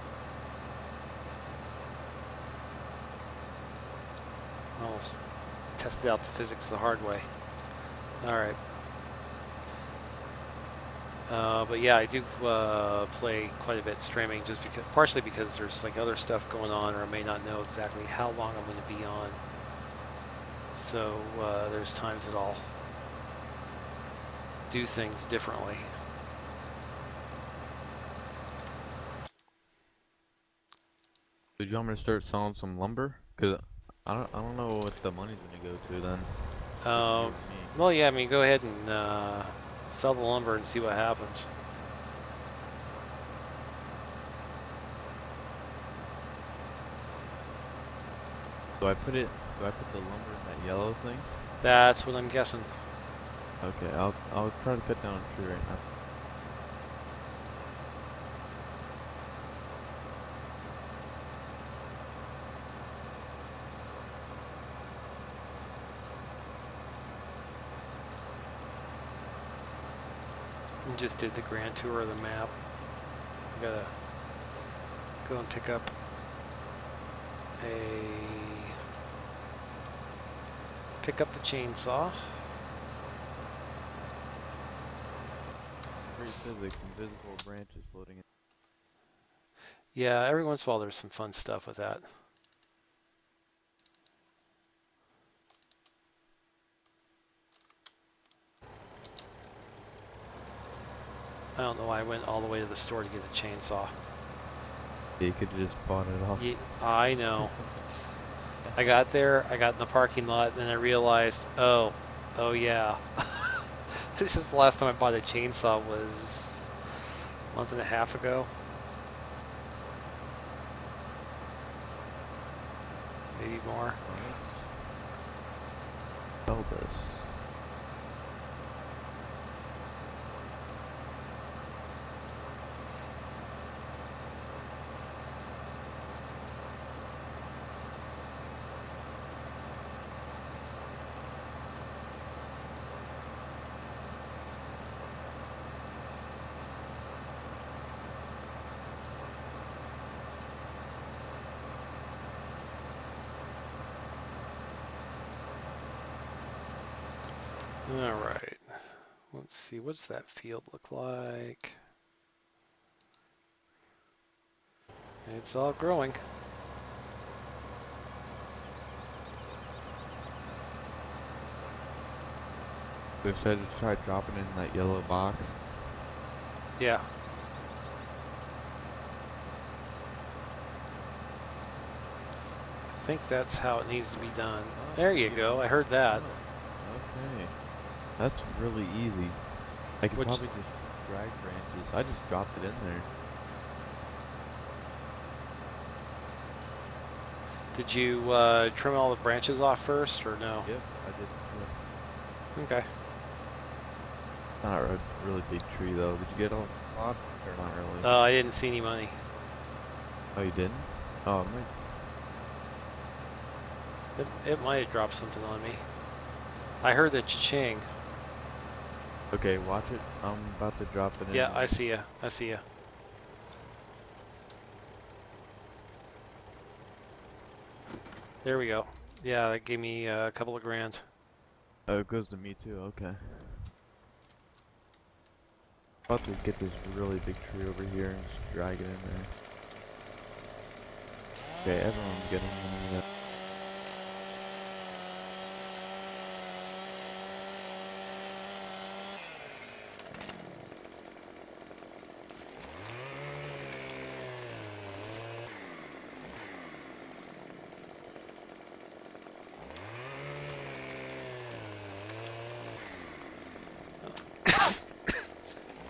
Almost tested out the physics the hard way. All right. But yeah, I do play quite a bit streaming, just because, partially because there's like other stuff going on, or I may not know exactly how long I'm going to be on. So there's times that I'll do things differently. Did you want me to start selling some lumber? Cause I don't know what the money's gonna go to then. Just you or me. Well, yeah, I mean, go ahead and sell the lumber and see what happens. Do I put the lumber in that yellow thing? That's what I'm guessing. Okay, I'll try to cut down a tree right now. I just did the grand tour of the map. I gotta go and pick up the chainsaw. Great physics, invisible branches floating in. Yeah, every once in a while there's some fun stuff with that. I don't know why I went all the way to the store to get a chainsaw. Yeah, you could have just bought it off. Yeah, I know. I got there, I got in the parking lot, and then I realized, oh yeah. This is the last time I bought a chainsaw was a month and a half ago. Maybe more. Sell this. All right. Let's see. What's that field look like? It's all growing. So should I just try dropping in that yellow box? Yeah. I think that's how it needs to be done. Oh, There you you go. I know. heard that. Oh, okay. That's really easy. I could Which probably just drag branches. I just dropped it in there. did you trim all the branches off first or no? Yep, I did. Yep. Okay. Not a really big tree though. Did you get all the spot or not really? I didn't see any money. Oh, you didn't? Oh, it might. It might have dropped something on me. I heard the cha-ching. Okay, watch it. I'm about to drop it in. Yeah, I see ya. I see ya. There we go. Yeah, that gave me a couple of grand. Oh, it goes to me too. Okay. About to get this really big tree over here and just drag it in there. Okay, everyone's getting money.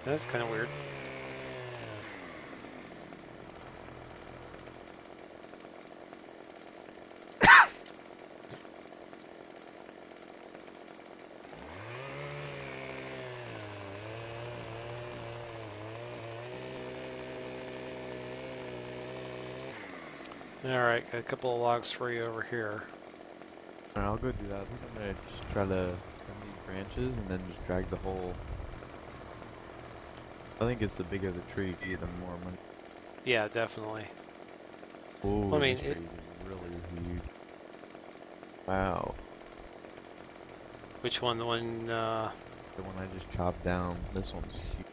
That's kind of weird. Alright, got a couple of logs for you over here. Alright, I'll go do that. I think I'm gonna just try to trim these branches and then just drag the whole. I think it's the bigger the tree, the more money. Yeah, definitely. Ooh, Well, I mean, this tree is really huge. Wow. which one? The one, The one I just chopped down. This one's huge.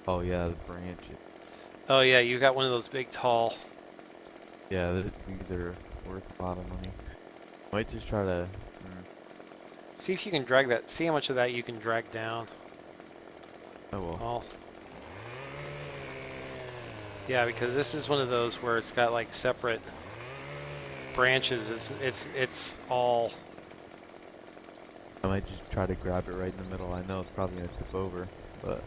Oh yeah, the branches. oh yeah, you got one of those big tall. Yeah, these are worth a lot of money. Might just try to. See if you can drag that. See how much of that you can drag down. Oh well. Oh. Yeah, because this is one of those where it's got like separate branches. It's all. I might just try to grab it right in the middle. I know it's probably gonna tip over, but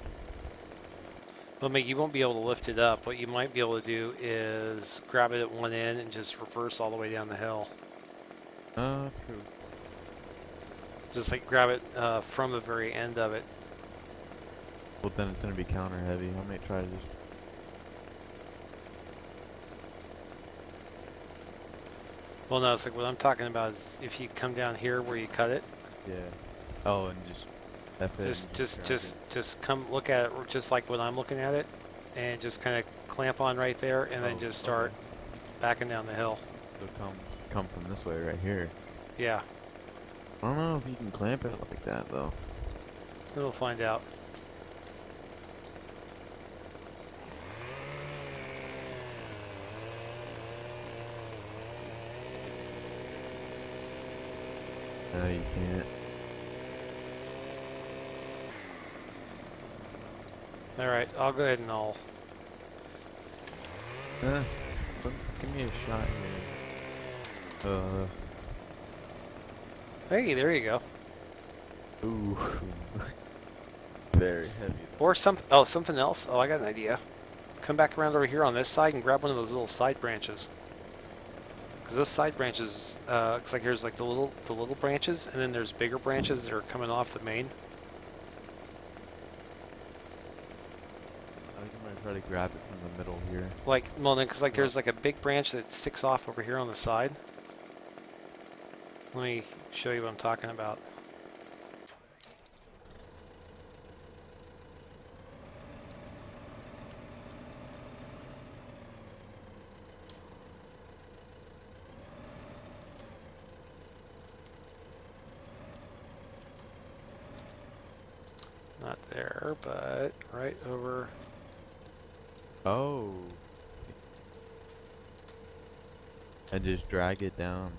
Well, mate, you won't be able to lift it up. What you might be able to do is grab it at one end and just reverse all the way down the hill. true. Just like grab it from the very end of it. Well, then it's gonna be counter heavy. I might try to just. Well, no, it's like what I'm talking about is if you come down here where you cut it, Yeah. Oh, and just F it. And drag it. just come look at it just like when I'm looking at it, and just kind of clamp on right there, and then Oh, just start okay. backing down the hill. So come from this way right here. Yeah, I don't know if you can clamp it like that though. we'll find out. No, you can't. All right, I'll go ahead and I'll. Give me a shot here. Hey, there you go. Ooh. Very heavy Or something else. Oh, I got an idea. Come back around over here on this side and grab one of those little side branches. Because those side branches, looks like here's like the little branches, and then there's bigger branches that are coming off the main. I think I'm gonna try to grab it from the middle here. Like, well, then, because like there's like a big branch that sticks off over here on the side. Let me show you what I'm talking about. Not there, but right over. Oh. And just drag it down.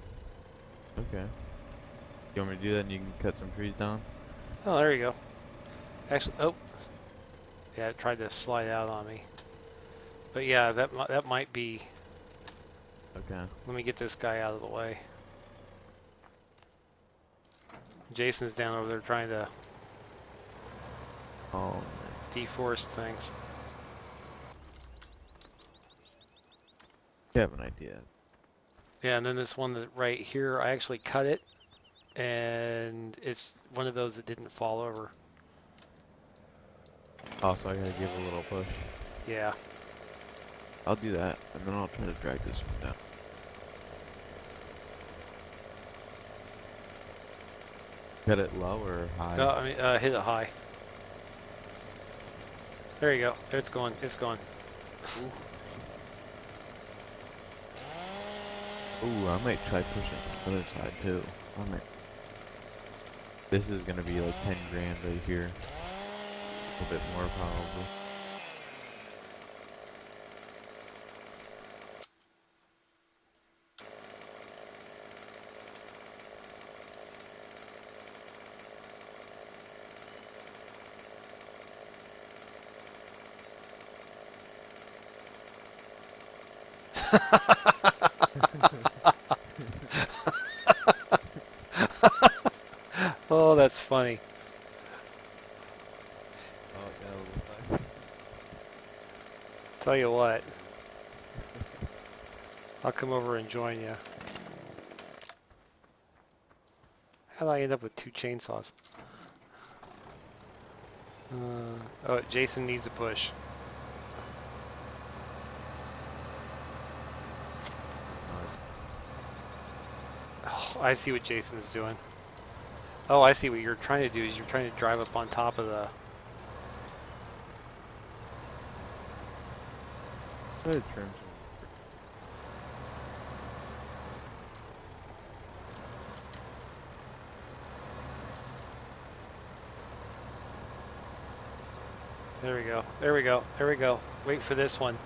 Okay. You want me to do that and you can cut some trees down? Oh, there you go. Actually, oh. Yeah, it tried to slide out on me. But yeah, that might be. Okay. Let me get this guy out of the way. Jason's down over there trying to Oh, man. deforest things. You have an idea. Yeah, and then this one that right here, I actually cut it, and it's one of those that didn't fall over. Also, I gotta give a little push. Yeah. I'll do that, and then I'll try to drag this one down. Cut it low or high? No, I mean, hit it high. There you go. It's going. It's going. Ooh, I might try pushing the other side too. I might. This is gonna be like 10 grand right here. A bit more probably. Oh, that's funny. Oh, yeah, a little side. Tell you what, I'll come over and join you. How'd I end up with 2 chainsaws? Oh, Jason needs a push. Oh, I see what Jason's doing. Oh, I see what you're trying to do is you're trying to drive up on top of the... Try to trim some. There we go. There we go. There we go. Wait for this one.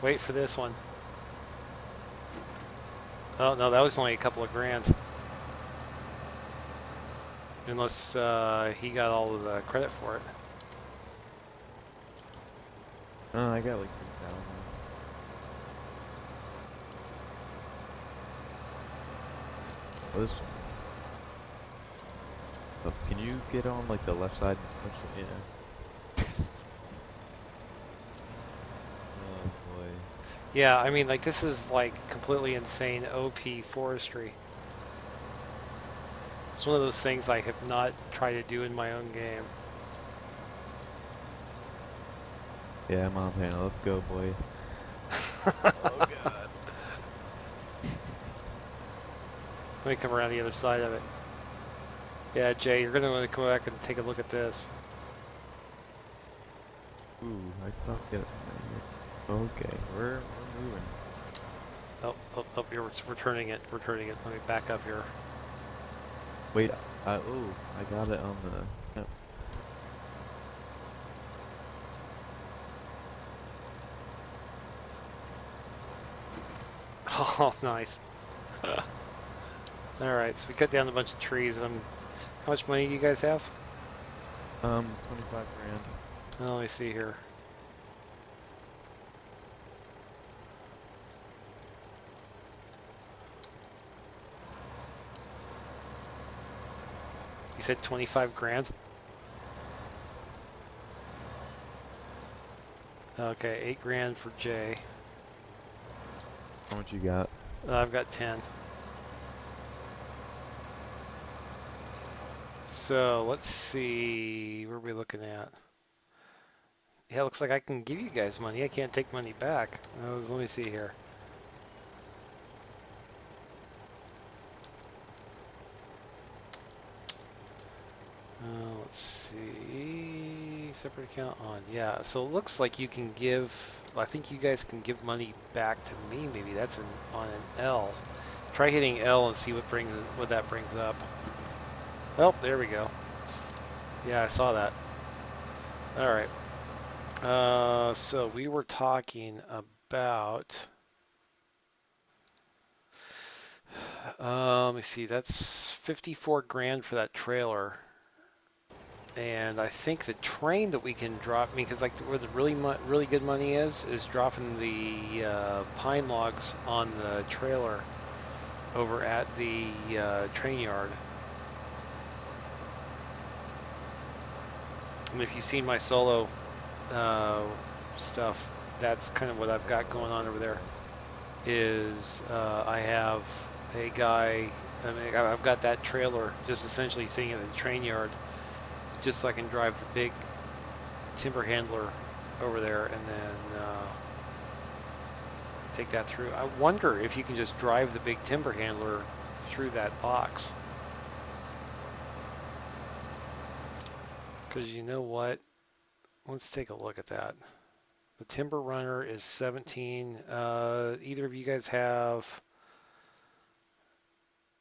Wait for this one. Oh, no, that was only a couple of grand. Unless he got all of the credit for it. Oh, I got like 3,000. Oh, this one. Oh, can you get on like the left side and push it? Yeah. Oh boy. Yeah, I mean, like, this is like completely insane OP forestry. It's one of those things I have not tried to do in my own game. Yeah, Montana, let's go, boy. Oh god. Let me come around the other side of it. Yeah, Jay, you're gonna want to come back and take a look at this. Ooh, I thought get it from right here. Okay, we're moving. Oh, you're returning it, returning it. Let me back up here. Wait, ooh, I got it on the. Yep. Oh, nice. Alright, so we cut down a bunch of trees. How much money do you guys have? 25 grand. Oh, let me see here. You said 25 grand? Okay, 8 grand for Jay. How much you got? I've got 10. So let's see, what are we looking at? Yeah, it looks like I can give you guys money. I can't take money back. Let me see here. Let's see, separate account on. Yeah, so it looks like you can give, I think you guys can give money back to me. Maybe that's on an L. Try hitting L and see what that brings up. Well, there we go. Yeah, I saw that. All right. So we were talking about. Let me see. That's 54 grand for that trailer. And I think the train that we can drop, I mean, because like where the really good money is dropping the pine logs on the trailer over at the train yard. And if you've seen my solo uh, stuff, that's kind of what I've got going on over there. Is I have a guy, I mean, I've got that trailer just essentially sitting at the train yard, just so I can drive the big timber handler over there and then take that through. I wonder if you can just drive the big timber handler through that box. Because you know what? Let's take a look at that. The timber runner is 17. Either of you guys have,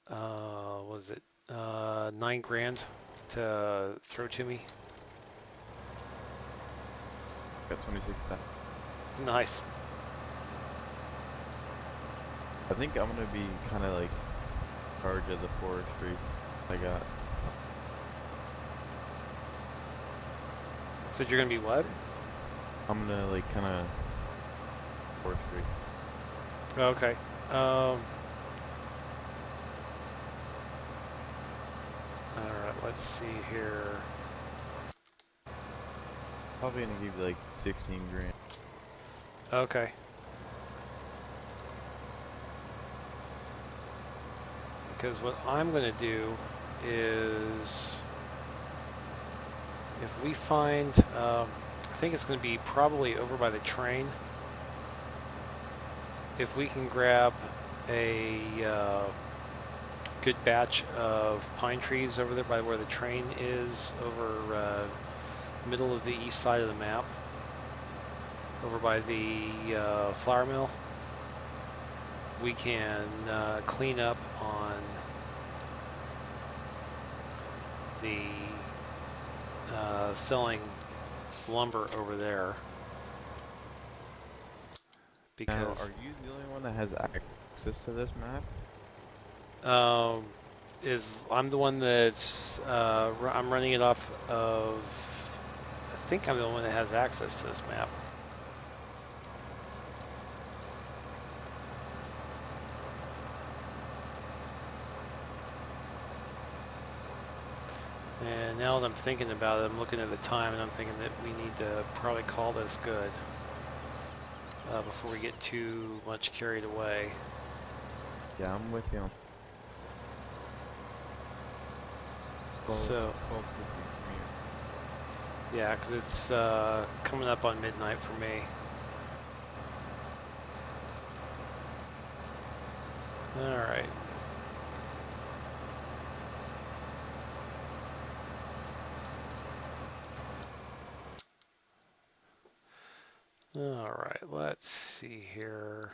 what is it, 9 grand to throw to me? Got 26,000. Nice. I think I'm gonna be kind of like charge of the forestry. I got. So you're gonna be what? I'm gonna like kind of forestry. Okay. All right. Let's see here. Probably gonna give you like 16 grand. Okay. Because what I'm gonna do is, if we find, I think it's gonna be probably over by the train. If we can grab a good batch of pine trees over there by where the train is, over middle of the east side of the map, over by the flour mill, we can clean up on the selling lumber over there. Now, Because are you the only one that has access to this map? um, I'm the one that's I'm running it off of. I think I'm the one that has access to this map. And now that I'm thinking about it, I'm looking at the time and I'm thinking that we need to probably call this good before we get too much carried away. Yeah, I'm with you. 12, So, 12, 15 from yeah, because it's coming up on midnight for me. All right. All right, let's see here.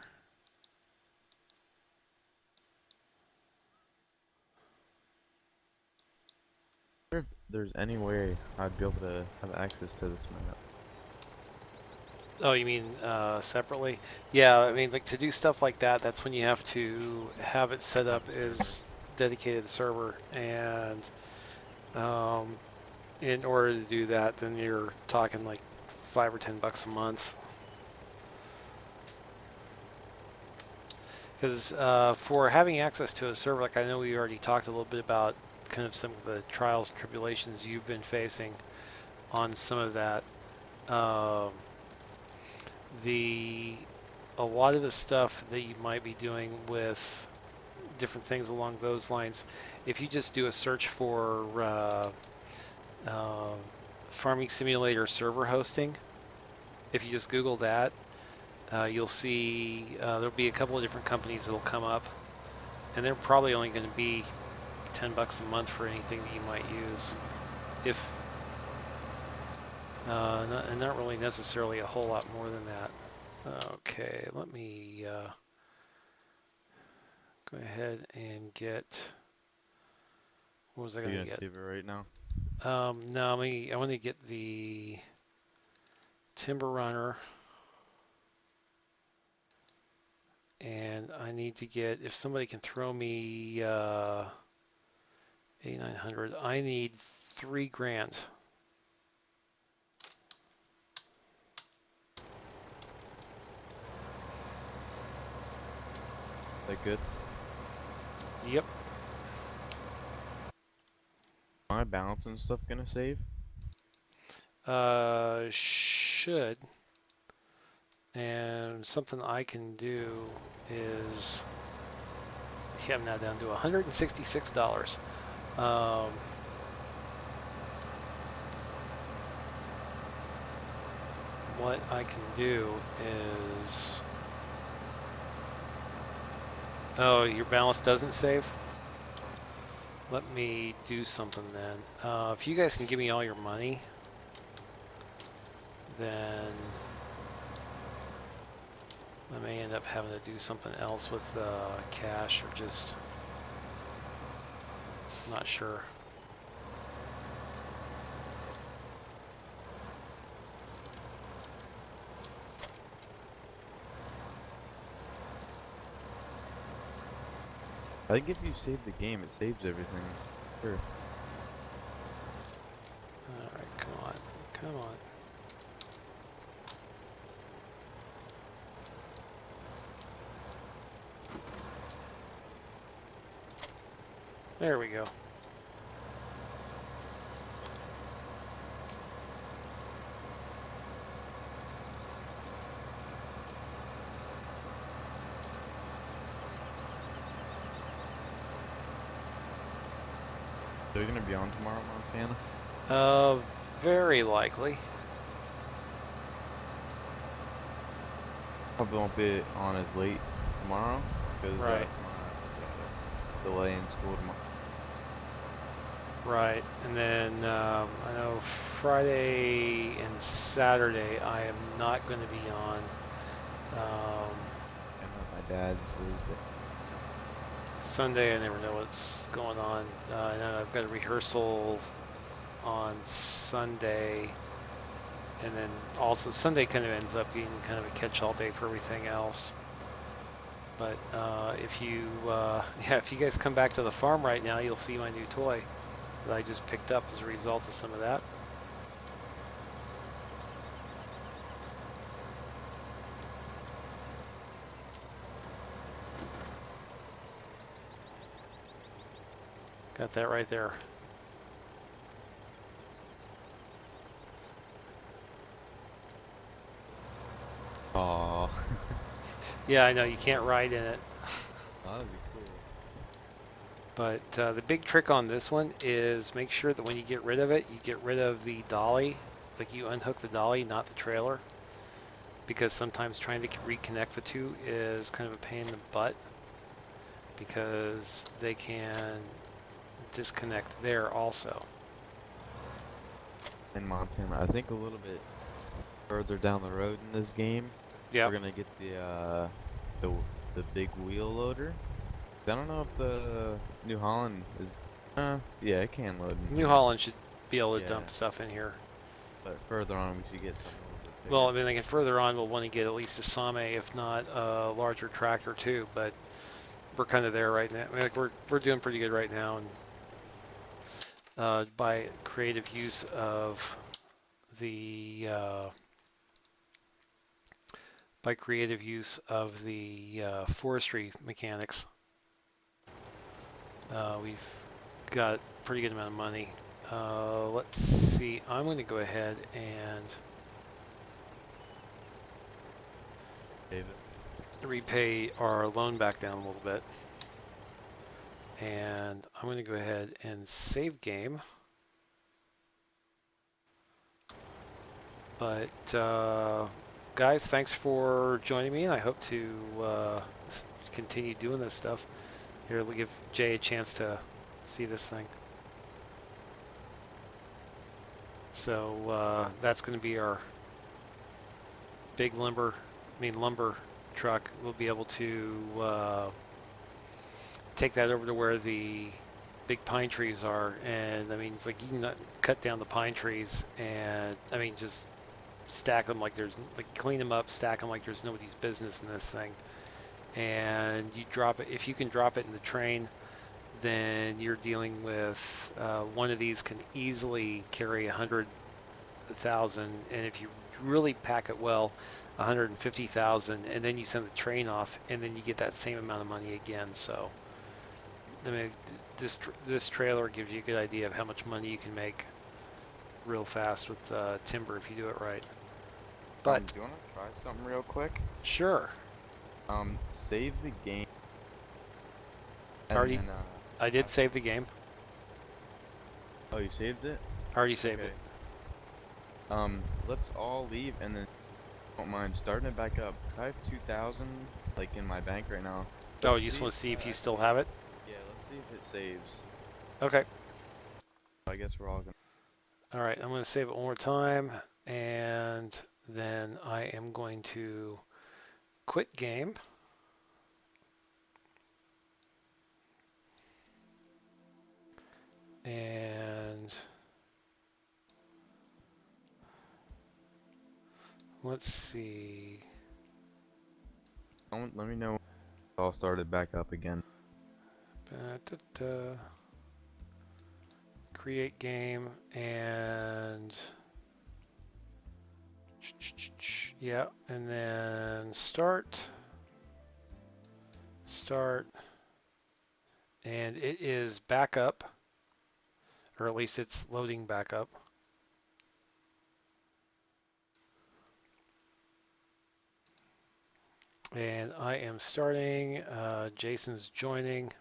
you. If there's any way I'd be able to have access to this map. Oh, you mean separately? Yeah, I mean, like to do stuff like that, that's when you have to have it set Have up a server. as dedicated server. And in order to do that, then you're talking like $5 or $10 a month. Because for having access to a server, like I know we already talked a little bit about kind of some of the trials and tribulations you've been facing on some of that. Um, the a lot of the stuff that you might be doing with different things along those lines, if you just do a search for uh, farming simulator server hosting, if you just Google that, you'll see there'll be a couple of different companies that'll come up, and they're probably only going to be $10 a month for anything that you might use, if and not really necessarily a whole lot more than that. Okay, let me go ahead and get. What was I Are you going to gonna get? save it right now? No, I want to get the timber runner. And I need to get, if somebody can throw me 8,900, I need 3 grand. That good? Yep. My balance and stuff gonna save? Should. And something I can do is, yeah, I'm now down to $166. What I can do is, oh, your balance doesn't save? Let me do something then. If you guys can give me all your money, then I may end up having to do something else with cash, or just, not sure. I think if you save the game, it saves everything. Sure. Alright, come on. Come on. There we go. So you're gonna be on tomorrow, Montana? Very likely. Probably won't be on as late tomorrow because Right. delay in school tomorrow. Right, and then I know Friday and Saturday I am not going to be on. And my dad's Sunday I never know what's going on. I know I've got a rehearsal on Sunday, and then also Sunday kind of ends up being kind of a catch-all day for everything else. But if you guys come back to the farm right now, you'll see my new toy that I just picked up as a result of some of that. Got that right there. Aww. Yeah, I know you can't ride in it. That'd be cool. But the big trick on this one is make sure that when you get rid of it, you get rid of the dolly. Like you unhook the dolly, not the trailer. Because sometimes trying to reconnect the two is kind of a pain in the butt. Because they can disconnect there also. In Montana, I think a little bit further down the road in this game, Yeah. we're gonna get the big wheel loader. I don't know if the New Holland is. Yeah, it can load. New Holland should be able to Yeah. dump stuff in here. But further on, we should get something a little bit bigger. Well, I mean, like further on, we'll want to get at least a Same, if not a larger tractor too. But we're kind of there right now. I mean, like we're doing pretty good right now, and by creative use of the forestry mechanics, we've got a pretty good amount of money. Let's see. I'm going to go ahead and David. repay our loan back down a little bit. And I'm going to go ahead and save game. But guys, thanks for joining me. I hope to continue doing this stuff. Here, we'll give Jay a chance to see this thing. So that's going to be our big lumber truck. We'll be able to take that over to where the big pine trees are, and I mean, it's like you can cut down the pine trees and I mean just stack them like there's like clean them up, stack them like there's nobody's business in this thing, and you drop it. If you can drop it in the train, then you're dealing with one of these can easily carry 100,000, and if you really pack it well, 150,000, and then you send the train off, and then you get that same amount of money again. So, I mean, this trailer gives you a good idea of how much money you can make real fast with timber if you do it right. But do you want to try something real quick? sure. Save the game. And Already, then, I did save the game. oh, you saved it? Already saved Okay. it. Let's all leave and then don't mind starting it back up. 'Cause I have 2,000 like in my bank right now. Oh, Let's you just see want to see if you I still can- have it? Yeah, let's see if it saves. Okay. I guess we're all gonna. All right, I'm going to save it one more time, and then I am going to quit game. And let's see. Let me know. All started back up again. Ba-da-da. Create game and yeah, and then start, and it is backup, or at least it's loading backup. And I am starting. Jason's joining.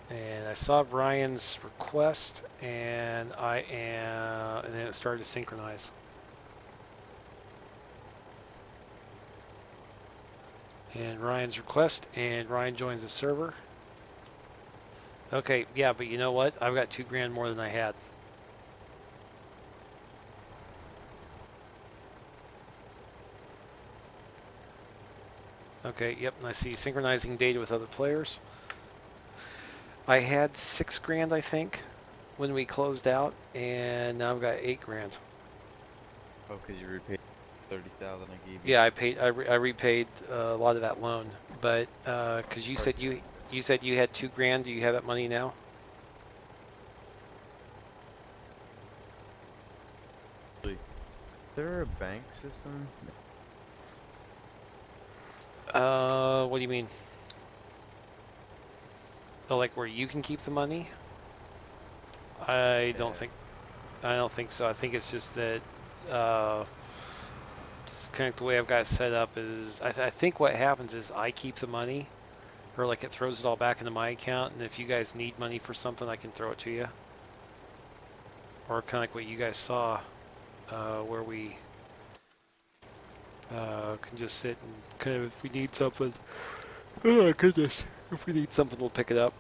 And I saw Ryan's request, and and then it started to synchronize. And Ryan's request, and Ryan joins the server. Okay, yeah, but you know what? I've got $2,000 more than I had. Okay, yep, and I see synchronizing data with other players. I had $6,000, I think, when we closed out, and now I've got $8,000. Oh, cause you repaid 30,000 I gave you. Yeah, I repaid a lot of that loan, but because you said you had $2,000. Do you have that money now? Is there a bank system? What do you mean? Oh, like where you can keep the money? I don't think so. I think it's just that it's kind of the way I've got it set up is I think what happens is I keep the money, or like it throws it all back into my account, and if you guys need money for something, I can throw it to you. Or kind of like what you guys saw, where we can just sit and kind of, if we need something, oh goodness, if we need something, we'll pick it up.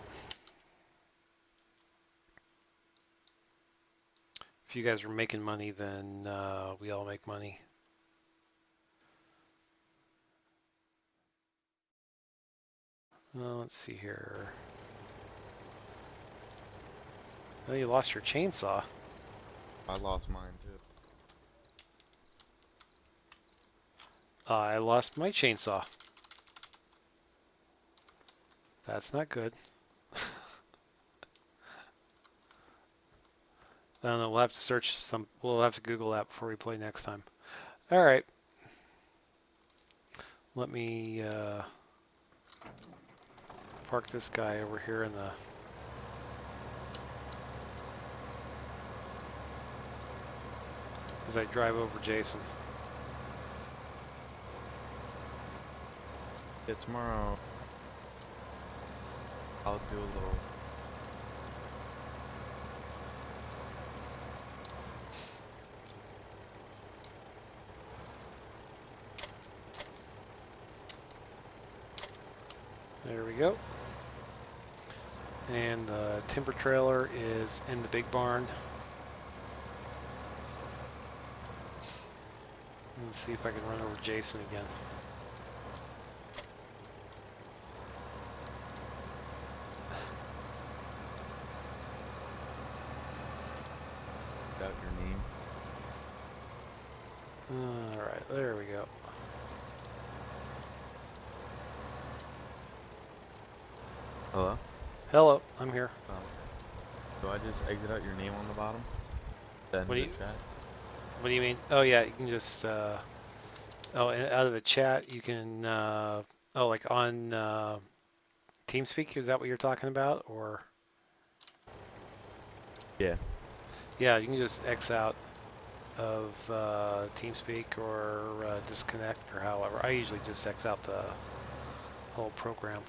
If you guys are making money, then we all make money. Let's see here. Oh, you lost your chainsaw. I lost mine too. I lost my chainsaw. That's not good. I don't know, we'll have to search some, we'll have to Google that before we play next time. All right. Let me park this guy over here in the... as I drive over Jason. Yeah, tomorrow I'll do a little. There we go. And the timber trailer is in the big barn. Let's see if I can run over Jason again. Hello? Hello, I'm here. Oh. Do I just exit out your name on the bottom? Then What do the you chat? What do you mean? Oh yeah, you can just oh, and out of the chat you can oh, like on TeamSpeak, is that what you're talking about? Or Yeah. yeah, you can just X out of TeamSpeak or disconnect or however. I usually just X out the whole program.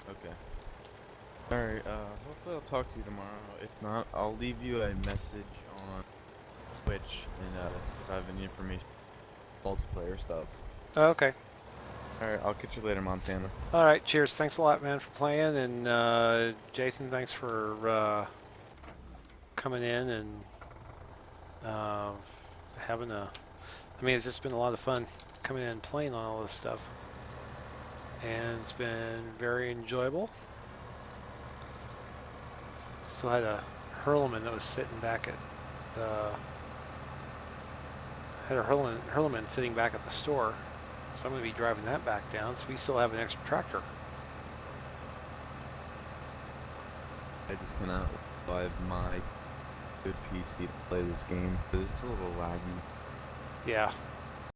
Okay. Alright, hopefully I'll talk to you tomorrow. If not, I'll leave you a message on Twitch and see if I have any information multiplayer stuff. Oh, okay. Alright, I'll catch you later, Montana. All right. Cheers. Thanks a lot, man, for playing. And Jason, thanks for coming in and uh, having a. I mean, it's just been a lot of fun coming in and playing on all this stuff, and it's been very enjoyable. Still had a Hurleman that was sitting back at the. Had a Hurleman sitting back at the store, so I'm going to be driving that back down. So we still have an extra tractor. I just cannot revive my good PC to play this game because it's a little laggy. Yeah.